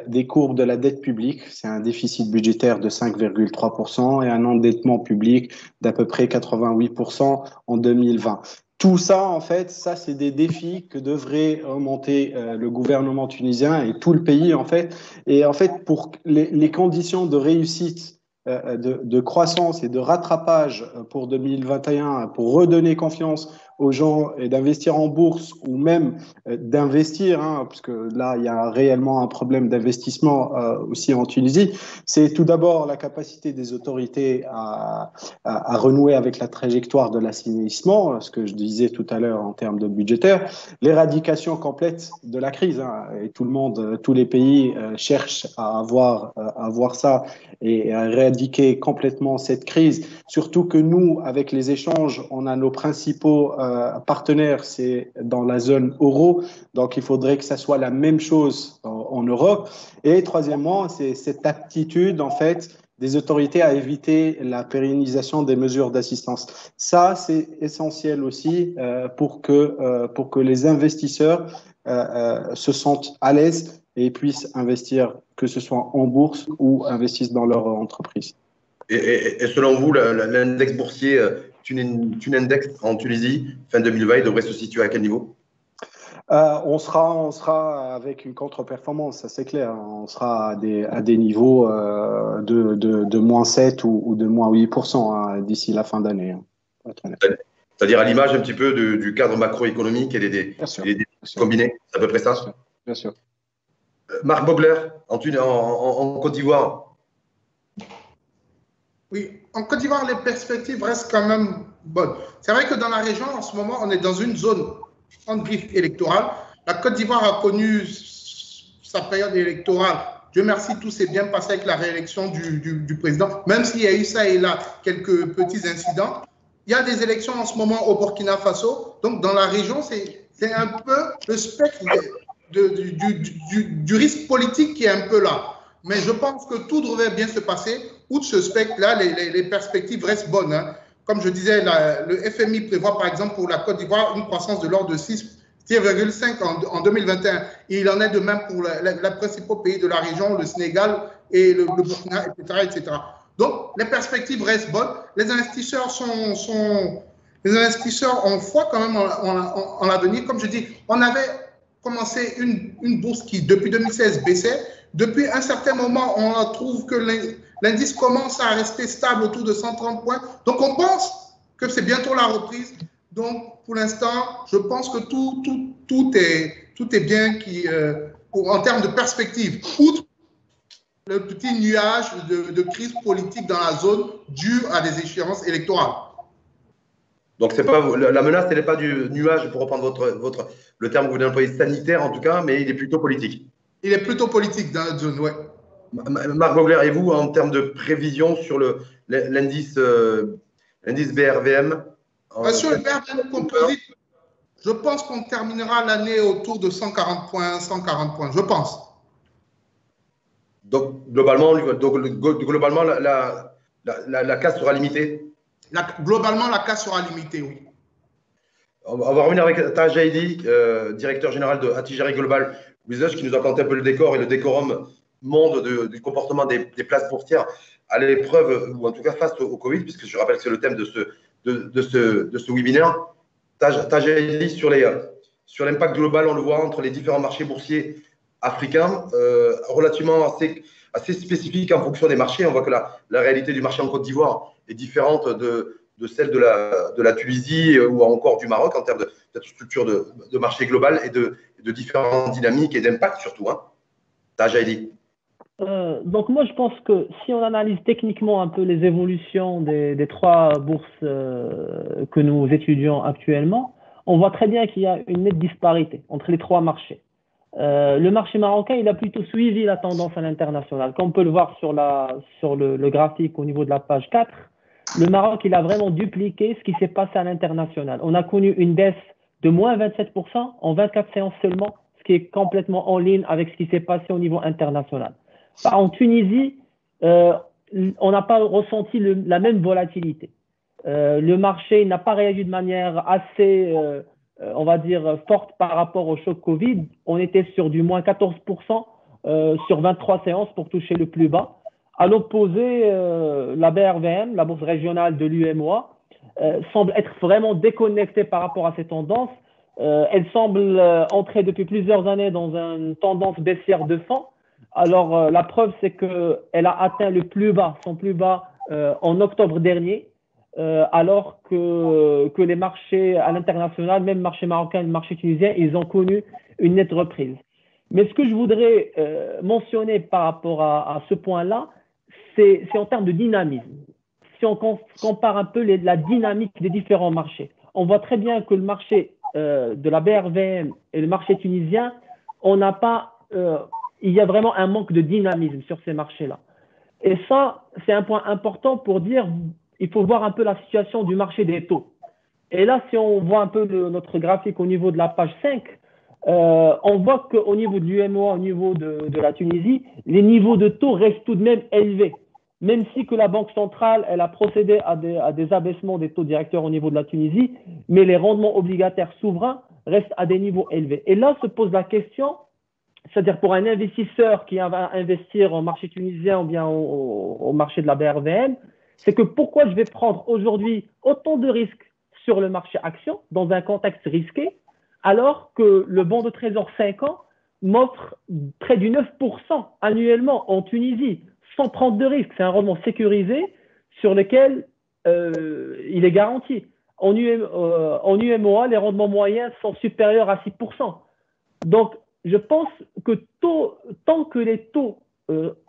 des courbes de la dette publique. C'est un déficit budgétaire de 5,3% et un endettement public d'à peu près 88% en 2020. Tout ça, en fait, ça, c'est des défis que devrait remonter le gouvernement tunisien et tout le pays, en fait. Et en fait, pour les conditions de réussite de croissance et de rattrapage pour 2021, pour redonner confiance aux gens et d'investir en bourse ou même d'investir, parce que là, il y a réellement un problème d'investissement aussi en Tunisie, c'est tout d'abord la capacité des autorités à renouer avec la trajectoire de l'assainissement, ce que je disais tout à l'heure en termes de budgétaire, l'éradication complète de la crise, et tout le monde, tous les pays cherchent à avoir ça et à éradiquer complètement cette crise. Surtout que nous, avec les échanges, on a nos principaux partenaires, c'est dans la zone euro. Donc, il faudrait que ça soit la même chose en Europe. Et troisièmement, c'est cette aptitude, en fait, des autorités à éviter la pérennisation des mesures d'assistance. Ça, c'est essentiel aussi pour que les investisseurs se sentent à l'aise et puissent investir, que ce soit en bourse ou investissent dans leur entreprise. Et selon vous, l'index boursier Tunindex en Tunisie, fin 2020, il devrait se situer à quel niveau? On sera avec une contre-performance, ça c'est clair. On sera à des niveaux de moins 7 ou de moins 8% d'ici la fin d'année. C'est-à-dire à l'image un petit peu du cadre macroéconomique et des défis combinés, c'est à peu près ça? Bien sûr. Marc Bogler, en Côte d'Ivoire. Oui, en Côte d'Ivoire, les perspectives restent quand même bonnes. C'est vrai que dans la région, en ce moment, on est dans une zone en griffe électorale. La Côte d'Ivoire a connu sa période électorale. Dieu merci, tout s'est bien passé avec la réélection du président, même s'il y a eu ça et là quelques petits incidents. Il y a des élections en ce moment au Burkina Faso. Donc, dans la région, c'est un peu le spectre du risque politique qui est un peu là. Mais je pense que tout devrait bien se passer. Outre ce spectre-là, les perspectives restent bonnes. Comme je disais, le FMI prévoit par exemple pour la Côte d'Ivoire une croissance de l'ordre de 6,5 en 2021. Et il en est de même pour les principaux pays de la région, le Sénégal et le Burkina, etc., etc. Donc, les perspectives restent bonnes. Les investisseurs ont foi quand même en l'avenir. Comme je dis, on avait commencé une bourse qui, depuis 2016, baissait. Depuis un certain moment, on trouve que l'indice commence à rester stable autour de 130 points. Donc, on pense que c'est bientôt la reprise. Donc, pour l'instant, je pense que tout est bien en termes de perspective. Outre le petit nuage de crise politique dans la zone due à des échéances électorales. Donc, c'est pas, la menace, elle n'est pas du nuage, pour reprendre le terme que vous employez, sanitaire en tout cas, mais il est plutôt politique. Il est plutôt politique dans notre zone, oui. Marc Bogler, et vous, en termes de prévision sur l'indice BRVM? Sur le BRVM composite, je pense qu'on terminera l'année autour de 140 points, je pense. Donc, globalement la casse sera limitée? Globalement, la casse sera limitée, oui. On va revenir avec Taj Jaidi, directeur général de Attijari Global Research, qui nous a planté un peu le décor et le décorum monde du comportement des places boursières à l'épreuve, ou en tout cas face au Covid, puisque je rappelle que c'est le thème de ce webinaire. Taj Jaidi, sur l'impact global, on le voit, entre les différents marchés boursiers africains, relativement assez spécifique en fonction des marchés. On voit que la réalité du marché en Côte d'Ivoire est différente de celle de la Tunisie ou encore du Maroc en termes de cette structure de marché global et de différentes dynamiques et d'impact surtout. Taj Jaidi. Donc moi je pense que si on analyse techniquement un peu les évolutions des trois bourses que nous étudions actuellement, on voit très bien qu'il y a une nette disparité entre les trois marchés. Le marché marocain, il a plutôt suivi la tendance à l'international. Comme on peut le voir sur le graphique au niveau de la page 4, le Maroc, il a vraiment dupliqué ce qui s'est passé à l'international. On a connu une baisse de moins 27% en 24 séances seulement, ce qui est complètement en ligne avec ce qui s'est passé au niveau international. En Tunisie, on n'a pas ressenti la même volatilité. Le marché n'a pas réagi de manière assez, on va dire, forte par rapport au choc Covid. On était sur du moins 14% sur 23 séances pour toucher le plus bas. À l'opposé, la BRVM, la bourse régionale de l'UMOA, semble être vraiment déconnectée par rapport à ces tendances. Elle semble entrer depuis plusieurs années dans une tendance baissière de fond. Alors, la preuve, c'est qu'elle a atteint le plus bas, son plus bas en octobre dernier, alors que les marchés à l'international, même le marché marocain et le marché tunisien, ils ont connu une nette reprise. Mais ce que je voudrais mentionner par rapport à ce point-là, c'est en termes de dynamisme. Si on compare un peu la dynamique des différents marchés, on voit très bien que le marché de la BRVM et le marché tunisien, il y a vraiment un manque de dynamisme sur ces marchés-là. Et ça, c'est un point important pour dire il faut voir un peu la situation du marché des taux. Et là, si on voit un peu notre graphique au niveau de la page 5, on voit qu'au niveau de l'UMOA, au niveau de la Tunisie, les niveaux de taux restent tout de même élevés. Même si que la Banque centrale, elle a procédé à des abaissements des taux directeurs au niveau de la Tunisie, mais les rendements obligataires souverains restent à des niveaux élevés. Et là se pose la question, c'est-à-dire pour un investisseur qui va investir au marché tunisien ou bien au marché de la BRVM, c'est que pourquoi je vais prendre aujourd'hui autant de risques sur le marché action dans un contexte risqué, alors que le bon de trésor 5 ans m'offre près du 9% annuellement en Tunisie, sans prendre de risques. C'est un rendement sécurisé sur lequel il est garanti. En UMOA, les rendements moyens sont supérieurs à 6%. Donc, je pense que tant que les taux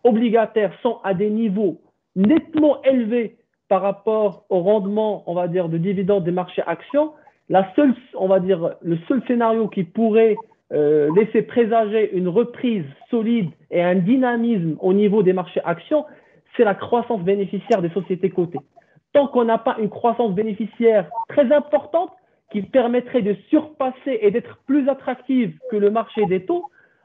obligataires sont à des niveaux nettement élevés par rapport au rendement, on va dire, de dividendes des marchés actions, le seul scénario qui pourrait laisser présager une reprise solide et un dynamisme au niveau des marchés actions, c'est la croissance bénéficiaire des sociétés cotées. Tant qu'on n'a pas une croissance bénéficiaire très importante qui permettrait de surpasser et d'être plus attractive que le marché des taux,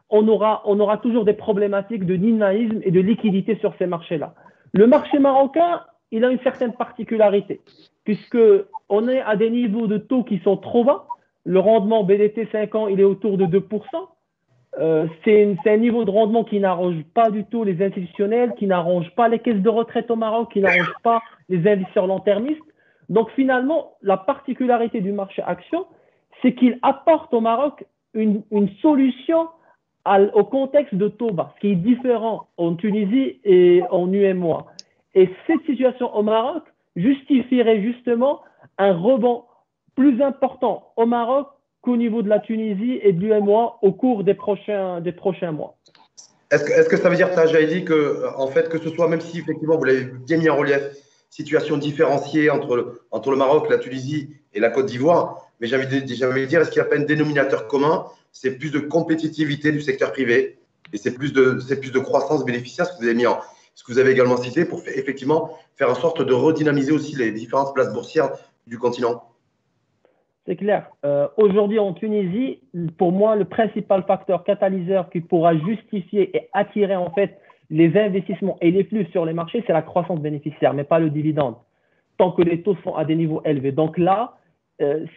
on aura toujours des problématiques de dynamisme et de liquidité sur ces marchés-là. Le marché marocain, il a une certaine particularité, puisqu'on est à des niveaux de taux qui sont trop bas. Le rendement BDT 5 ans, il est autour de 2%. C'est un niveau de rendement qui n'arrange pas du tout les institutionnels, qui n'arrange pas les caisses de retraite au Maroc, qui n'arrange pas les investisseurs long-termistes. Donc finalement, la particularité du marché action, c'est qu'il apporte au Maroc une solution au contexte de taux bas, ce qui est différent en Tunisie et en UMOA. Et cette situation au Maroc justifierait justement un rebond plus important au Maroc qu'au niveau de la Tunisie et de l'UMOA au cours des prochains mois. Est-ce que ça veut dire, Tajaïdi, en fait, que ce soit, même si effectivement vous l'avez bien mis en relief, situation différenciée entre le Maroc, la Tunisie et la Côte d'Ivoire, mais j'ai envie de dire, est-ce qu'il n'y a pas un dénominateur commun? C'est plus de compétitivité du secteur privé et c'est plus de croissance bénéficiaire, ce que vous avez également cité, pour effectivement faire en sorte de redynamiser aussi les différentes places boursières du continent. C'est clair. Aujourd'hui en Tunisie, pour moi, le principal facteur catalyseur qui pourra justifier et attirer en fait les investissements et les flux sur les marchés, c'est la croissance bénéficiaire, mais pas le dividende, tant que les taux sont à des niveaux élevés. Donc là,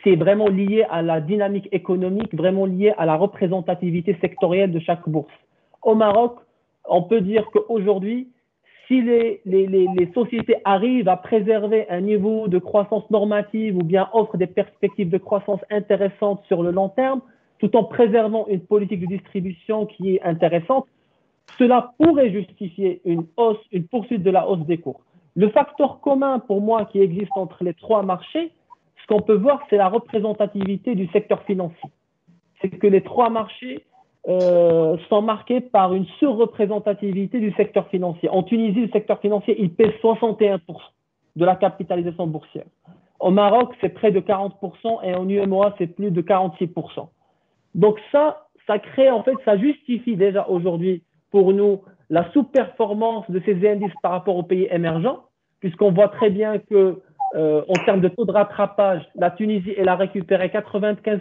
c'est vraiment lié à la dynamique économique, vraiment lié à la représentativité sectorielle de chaque bourse. Au Maroc, on peut dire qu'aujourd'hui, si les sociétés arrivent à préserver un niveau de croissance normative ou bien offrent des perspectives de croissance intéressantes sur le long terme, tout en préservant une politique de distribution qui est intéressante, cela pourrait justifier une poursuite de la hausse des cours. Le facteur commun pour moi qui existe entre les trois marchés, ce qu'on peut voir, c'est la représentativité du secteur financier. C'est que les trois marchés sont marqués par une surreprésentativité du secteur financier. En Tunisie, le secteur financier, il pèse 61% de la capitalisation boursière. Au Maroc, c'est près de 40% et en UMOA, c'est plus de 46%. Donc ça crée, en fait, ça justifie déjà aujourd'hui pour nous la sous-performance de ces indices par rapport aux pays émergents. puisqu'on voit très bien que en termes de taux de rattrapage, la Tunisie, elle a récupéré 95%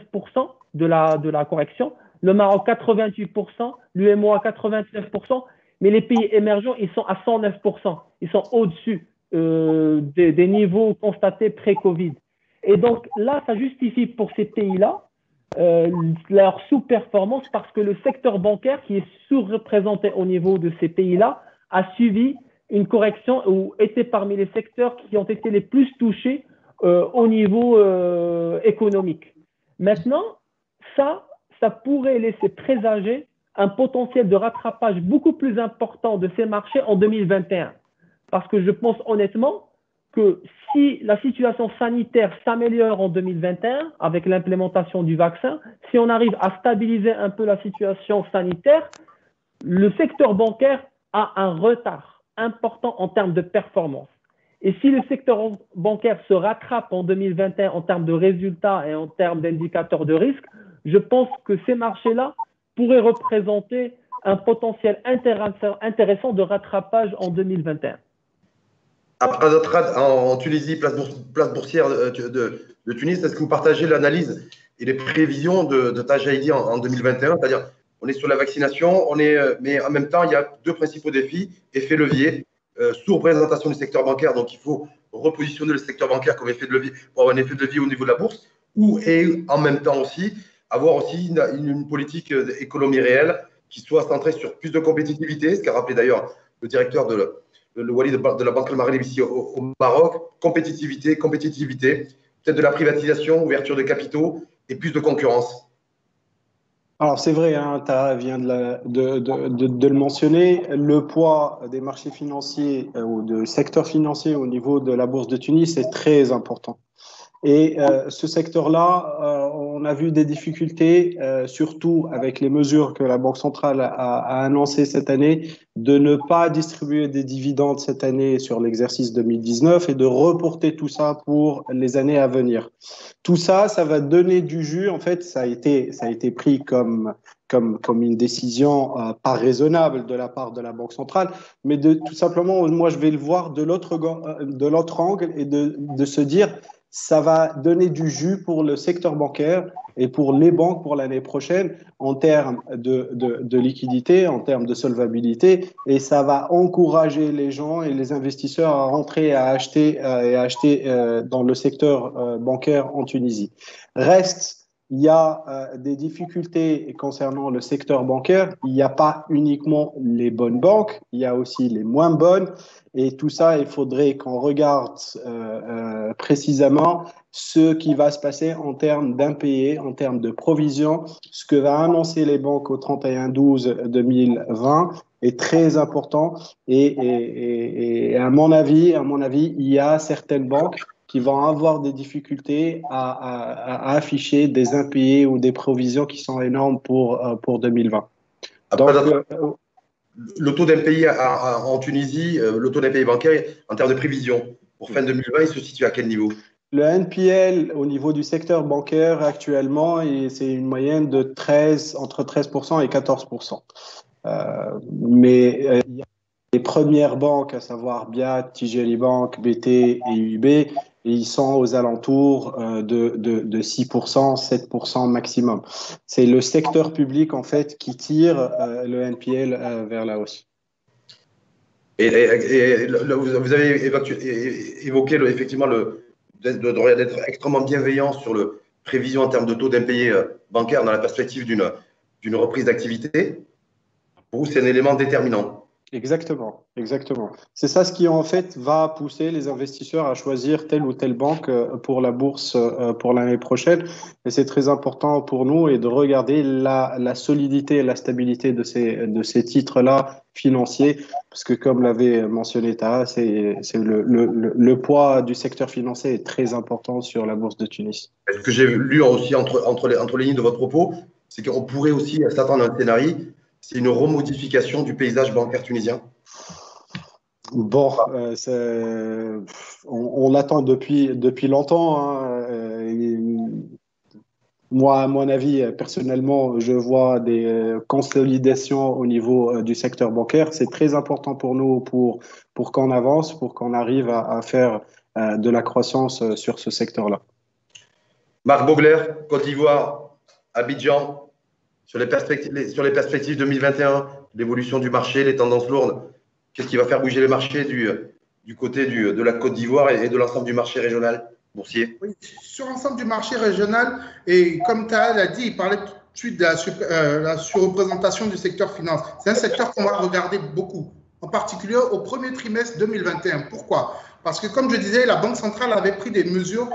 de la correction, le Maroc 88%, l'UMOA 89%, mais les pays émergents, ils sont à 109%. Ils sont au-dessus des niveaux constatés pré-Covid. Et donc là, ça justifie pour ces pays-là leur sous-performance parce que le secteur bancaire, qui est sous-représenté au niveau de ces pays-là, a suivi une correction ou était parmi les secteurs qui ont été les plus touchés au niveau économique. Maintenant, ça pourrait laisser présager un potentiel de rattrapage beaucoup plus important de ces marchés en 2021. Parce que je pense honnêtement que si la situation sanitaire s'améliore en 2021 avec l'implémentation du vaccin, si on arrive à stabiliser un peu la situation sanitaire, le secteur bancaire a un retard important en termes de performance. Et si le secteur bancaire se rattrape en 2021 en termes de résultats et en termes d'indicateurs de risque, je pense que ces marchés-là pourraient représenter un potentiel intéressant de rattrapage en 2021. Après en Tunisie, place boursière de Tunis, est-ce que vous partagez l'analyse et les prévisions de Tajaïdi en 2021? C'est-à-dire, on est sur la vaccination, mais en même temps, il y a deux principaux défis, effet levier, sous-représentation du secteur bancaire, donc il faut repositionner le secteur bancaire comme effet de levier pour avoir un effet de levier au niveau de la bourse, et en même temps aussi, avoir aussi une politique d'économie réelle qui soit centrée sur plus de compétitivité, ce qu'a rappelé d'ailleurs le directeur le Wali de la Banque Al-Maghrib ici au Maroc, compétitivité, peut-être de la privatisation, ouverture de capitaux et plus de concurrence. Alors c'est vrai, hein, Taha vient de le mentionner, le poids des marchés financiers ou du secteur financier au niveau de la bourse de Tunis est très important. Et ce secteur-là, on a vu des difficultés, surtout avec les mesures que la Banque centrale a annoncées cette année, de ne pas distribuer des dividendes cette année sur l'exercice 2019 et de reporter tout ça pour les années à venir. Tout ça, ça va donner du jus. En fait, ça a été pris comme une décision pas raisonnable de la part de la Banque centrale, mais tout simplement, moi, je vais le voir de l'autre angle et de se dire ça va donner du jus pour le secteur bancaire et pour les banques pour l'année prochaine en termes de liquidité, en termes de solvabilité, et ça va encourager les gens et les investisseurs à rentrer et à acheter dans le secteur bancaire en Tunisie. Reste, il y a des difficultés concernant le secteur bancaire. Il n'y a pas uniquement les bonnes banques, il y a aussi les moins bonnes. Et tout ça, il faudrait qu'on regarde précisément ce qui va se passer en termes d'impayés, en termes de provisions. Ce que va annoncer les banques au 31/12/2020 est très important. Et à mon avis, il y a certaines banques qui vont avoir des difficultés à afficher des impayés ou des provisions qui sont énormes pour 2020. Après, le taux d'impayé en Tunisie, le taux d'impayé bancaire en termes de prévision pour fin 2020, il se situe à quel niveau? Le NPL au niveau du secteur bancaire actuellement, c'est une moyenne de entre 13% et 14%. Mais il y a les premières banques, à savoir BIAT, Tijeri Bank, BT et UB, et ils sont aux alentours de 6%, 7% maximum. C'est le secteur public, en fait, qui tire le NPL vers la hausse. Et vous avez évoqué effectivement d'être extrêmement bienveillant sur le prévision en termes de taux d'impayés bancaires dans la perspective d'une reprise d'activité. Pour vous, c'est un élément déterminant. Exactement. C'est ça ce qui en fait va pousser les investisseurs à choisir telle ou telle banque pour la bourse pour l'année prochaine. Et c'est très important pour nous et de regarder la solidité et la stabilité de ces titres-là financiers, parce que comme l'avait mentionné Taha, c'est le poids du secteur financier est très important sur la bourse de Tunis. Ce que j'ai lu aussi entre les lignes de votre propos, c'est qu'on pourrait aussi s'attendre à un scénario. C'est une remodification du paysage bancaire tunisien? Bon, on l'attend depuis longtemps, hein. Moi, à mon avis, personnellement, je vois des consolidations au niveau du secteur bancaire. C'est très important pour nous pour qu'on avance, pour qu'on arrive à faire de la croissance sur ce secteur-là. Marc Bogler, Côte d'Ivoire, Abidjan, sur les perspectives 2021, l'évolution du marché, les tendances lourdes, qu'est-ce qui va faire bouger les marchés du côté de la Côte d'Ivoire et de l'ensemble du marché régional boursier? Oui, sur l'ensemble du marché régional, et comme Tahal l'a dit, il parlait tout de suite de la surreprésentation du secteur finance. C'est un secteur qu'on va regarder beaucoup, en particulier au premier trimestre 2021. Pourquoi? Parce que, comme je disais, la Banque centrale avait pris des mesures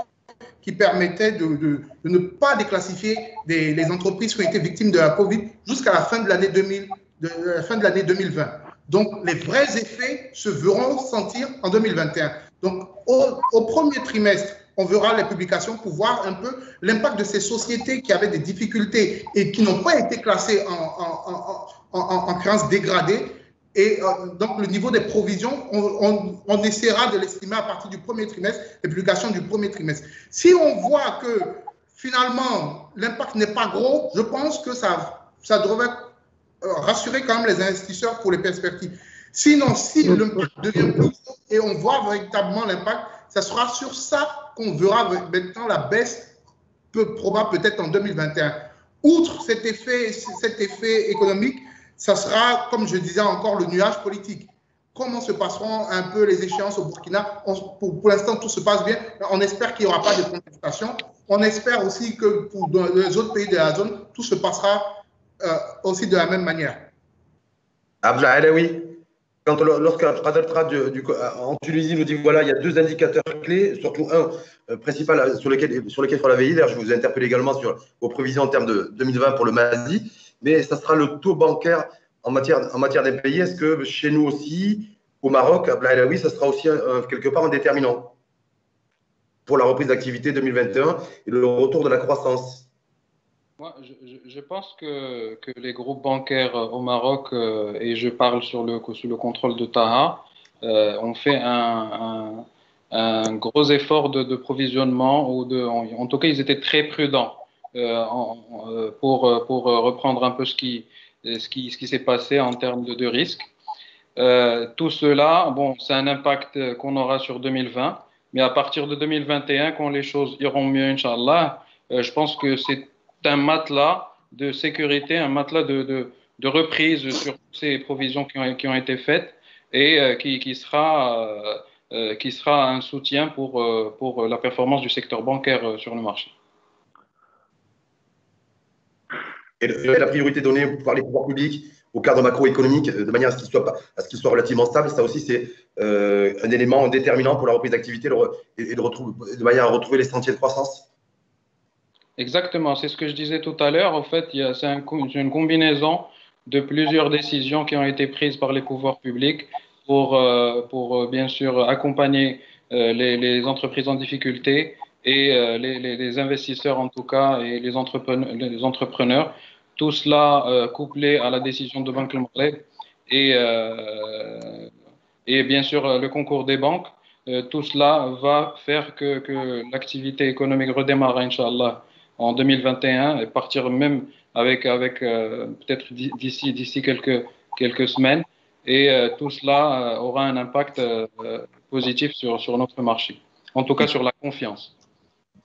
qui permettaient de ne pas déclassifier les entreprises qui ont été victimes de la Covid jusqu'à la fin de l'année 2020. Donc, les vrais effets se verront sentir en 2021. Donc, au premier trimestre, on verra les publications pour voir un peu l'impact de ces sociétés qui avaient des difficultés et qui n'ont pas été classées en créances dégradées. Et donc, le niveau des provisions, on essaiera de l'estimer à partir du premier trimestre, les publications du premier trimestre. Si on voit que finalement, l'impact n'est pas gros, je pense que ça devrait rassurer quand même les investisseurs pour les perspectives. Sinon, si l'impact devient plus gros et on voit véritablement l'impact, ça sera sur ça qu'on verra maintenant la baisse probable peut-être en 2021. Outre cet effet économique, ça sera, comme je disais encore, le nuage politique. Comment se passeront un peu les échéances au Burkina? Pour l'instant, tout se passe bien. On espère qu'il n'y aura pas de contestation. On espère aussi que pour les autres pays de la zone, tout se passera aussi de la même manière. Abdel Alaoui, lorsque Pradeltra en Tunisie nous dit voilà, il y a deux indicateurs clés, surtout un principal sur lequel il faut la veiller. D'ailleurs, je vous interpelle également sur vos prévisions en termes de 2020 pour le Mali, mais ça sera le taux bancaire en matière d'impayés. Est-ce que chez nous aussi, au Maroc, Abdel Alaoui, ça sera aussi quelque part un déterminant pour la reprise d'activité 2021 et le retour de la croissance? Moi, je pense que les groupes bancaires au Maroc, et je parle sous le contrôle de Taha, ont fait un gros effort de provisionnement, en tout cas, ils étaient très prudents pour reprendre un peu ce qui s'est passé en termes de risque. Tout cela, bon, c'est un impact qu'on aura sur 2020, mais à partir de 2021, quand les choses iront mieux, Inch'Allah, je pense que c'est un matelas de sécurité, un matelas de reprise sur ces provisions qui ont été faites et qui sera un soutien pour la performance du secteur bancaire sur le marché. Et la priorité donnée par les pouvoirs publics au cadre macroéconomique, de manière à ce qu'il soit relativement stable, ça aussi c'est un élément déterminant pour la reprise d'activité et de manière à retrouver les sentiers de croissance. Exactement, c'est ce que je disais tout à l'heure. En fait, c'est une combinaison de plusieurs décisions qui ont été prises par les pouvoirs publics pour bien sûr accompagner les entreprises en difficulté et les investisseurs en tout cas et les entrepreneurs. Tout cela couplé à la décision de Banque Maghreb et bien sûr le concours des banques. Tout cela va faire que l'activité économique redémarre, Inch'Allah, en 2021 et partir même avec peut-être d'ici quelques semaines. Et tout cela aura un impact positif sur notre marché, en tout cas sur la confiance.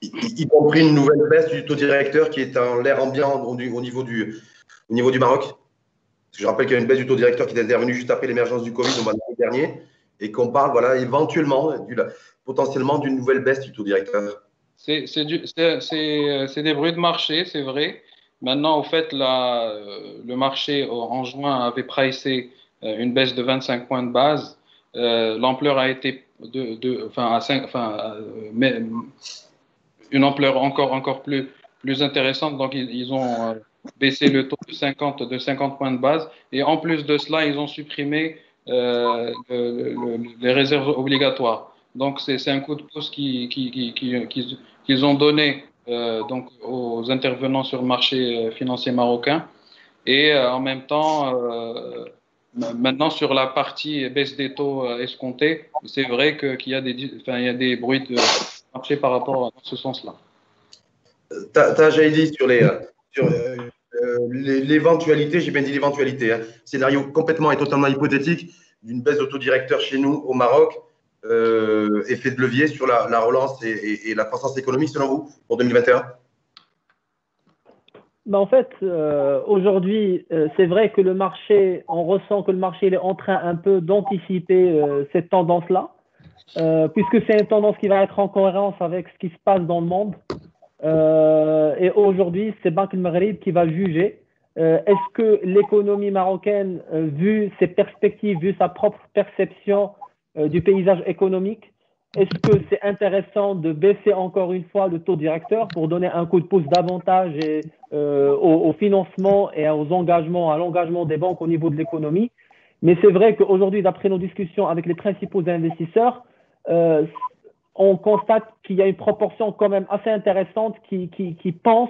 Y compris une nouvelle baisse du taux directeur qui est en l'air ambiant au niveau du Maroc. Parce que je rappelle qu'il y a une baisse du taux directeur qui est intervenue juste après l'émergence du Covid au mois de mai dernier et qu'on parle voilà, éventuellement, potentiellement d'une nouvelle baisse du taux directeur. C'est des bruits de marché, c'est vrai. Maintenant, au fait, le marché en juin avait pricé une baisse de 25 points de base. L'ampleur a été une ampleur encore plus intéressante. Donc, ils ont baissé le taux de 50 points de base. Et en plus de cela, ils ont supprimé les réserves obligatoires. Donc, c'est un coup de pouce qu'ils ont donné donc aux intervenants sur le marché financier marocain. Et en même temps, maintenant, sur la partie baisse des taux escomptés, c'est vrai qu'il y a des bruits de marché par rapport à ce sens-là. J'avais dit sur l'éventualité, j'ai bien dit l'éventualité, hein, scénario complètement et totalement hypothétique d'une baisse d'autodirecteur chez nous au Maroc, effet de levier sur la relance et la croissance économique selon vous pour 2021? Ben, en fait, aujourd'hui, c'est vrai que le marché, on ressent que le marché il est en train un peu d'anticiper cette tendance-là, puisque c'est une tendance qui va être en cohérence avec ce qui se passe dans le monde. Et aujourd'hui, c'est Banque al-Maghrib qui va juger est-ce que l'économie marocaine, vu ses perspectives, vu sa propre perception du paysage économique, est-ce que c'est intéressant de baisser encore une fois le taux directeur pour donner un coup de pouce davantage au financement et aux engagements, à l'engagement des banques au niveau de l'économie? Mais c'est vrai qu'aujourd'hui, d'après nos discussions avec les principaux investisseurs, on constate qu'il y a une proportion quand même assez intéressante qui pense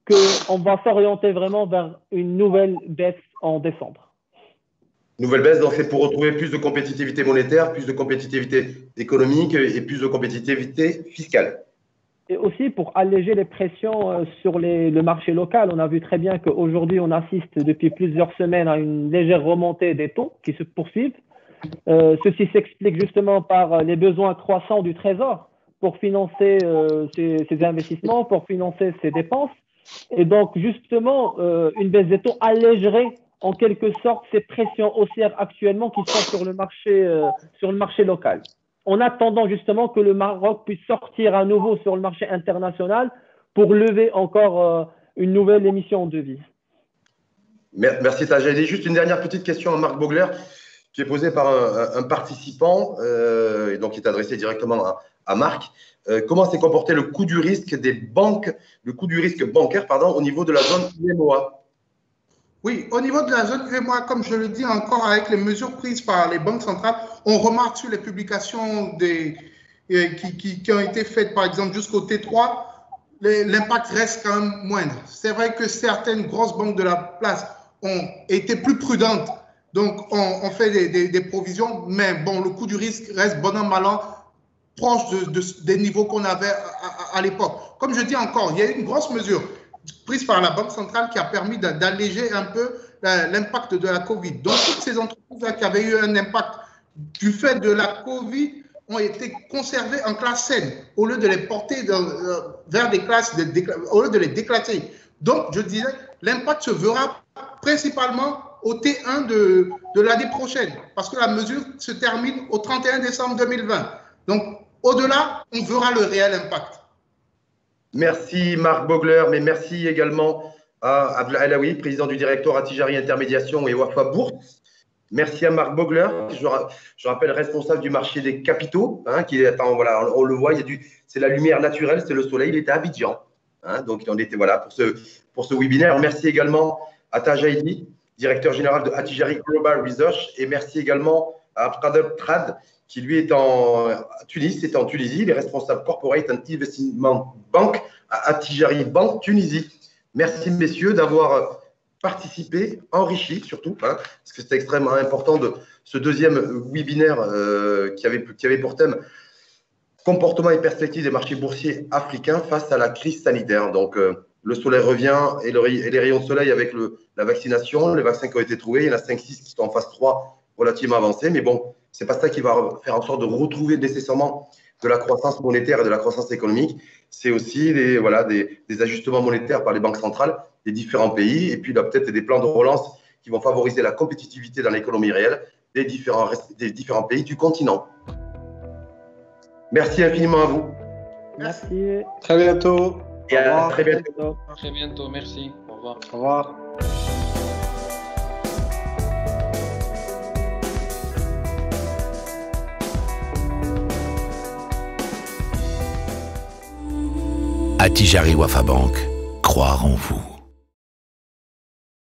qu'on va s'orienter vraiment vers une nouvelle baisse en décembre. Nouvelle baisse, donc c'est pour retrouver plus de compétitivité monétaire, plus de compétitivité économique et plus de compétitivité fiscale. Et aussi pour alléger les pressions sur le marché local. On a vu très bien qu'aujourd'hui, on assiste depuis plusieurs semaines à une légère remontée des taux qui se poursuivent. Ceci s'explique justement par les besoins croissants du Trésor pour financer ces investissements, pour financer ces dépenses. Et donc, justement, une baisse des taux allégerait en quelque sorte ces pressions haussières actuellement qui sont sur le marché local. En attendant justement que le Maroc puisse sortir à nouveau sur le marché international pour lever encore une nouvelle émission de devises. Merci, Tajali. Juste une dernière petite question à Marc Bogler, qui est posée par un participant, et donc qui est adressé directement à Marc. Comment s'est comporté le coût du risque des banques, le coût du risque bancaire, au niveau de la zone UEMOA? Oui, au niveau de la zone UEMOA, comme je le dis encore, avec les mesures prises par les banques centrales, on remarque sur les publications qui ont été faites, par exemple, jusqu'au T3, l'impact reste quand même moindre. C'est vrai que certaines grosses banques de la place ont été plus prudentes, donc on fait des provisions, mais bon, le coût du risque reste bon an, mal an, proche des niveaux qu'on avait à l'époque. Comme je dis encore, il y a une grosse mesure prise par la Banque centrale qui a permis d'alléger un peu l'impact de la Covid. Donc, toutes ces entreprises qui avaient eu un impact du fait de la Covid ont été conservées en classe saine au lieu de les porter vers des classes, au lieu de les déclasser. Donc, je disais, l'impact se verra principalement au T1 de l'année prochaine parce que la mesure se termine au 31 décembre 2020. Donc, au-delà, on verra le réel impact. Merci Marc Bogler, mais merci également à Abdel Alaoui, président du directoire Attijari Intermédiation et Wafa Bourse. Merci à Marc Bogler, je rappelle responsable du marché des capitaux, qui est, voilà, on le voit, c'est la lumière naturelle, c'est le soleil, il était à Abidjan. Donc on était voilà pour ce webinaire. Merci également à Taj Aidi, directeur général de Attijari Global Research, et merci également à Abdelkader Trad, qui lui est en Tunisie, il est responsable corporate and investment bank à Attijari Bank Tunisie. Merci messieurs d'avoir participé, enrichi surtout, parce que c'était extrêmement important de ce deuxième webinaire qui avait pour thème comportement et perspectives des marchés boursiers africains face à la crise sanitaire. Donc le soleil revient et les rayons de soleil avec la vaccination, les vaccins qui ont été trouvés, il y en a 5-6 qui sont en phase 3 relativement avancés, mais bon, c'est pas ça qui va faire en sorte de retrouver nécessairement de la croissance monétaire et de la croissance économique. C'est aussi des ajustements monétaires par les banques centrales des différents pays et puis là peut-être des plans de relance qui vont favoriser la compétitivité dans l'économie réelle des différents pays du continent. Merci infiniment à vous. Merci. Très bientôt. Et à très bientôt. Très bientôt, merci. Au revoir. Au revoir. Attijari Wafa Bank, croire en vous.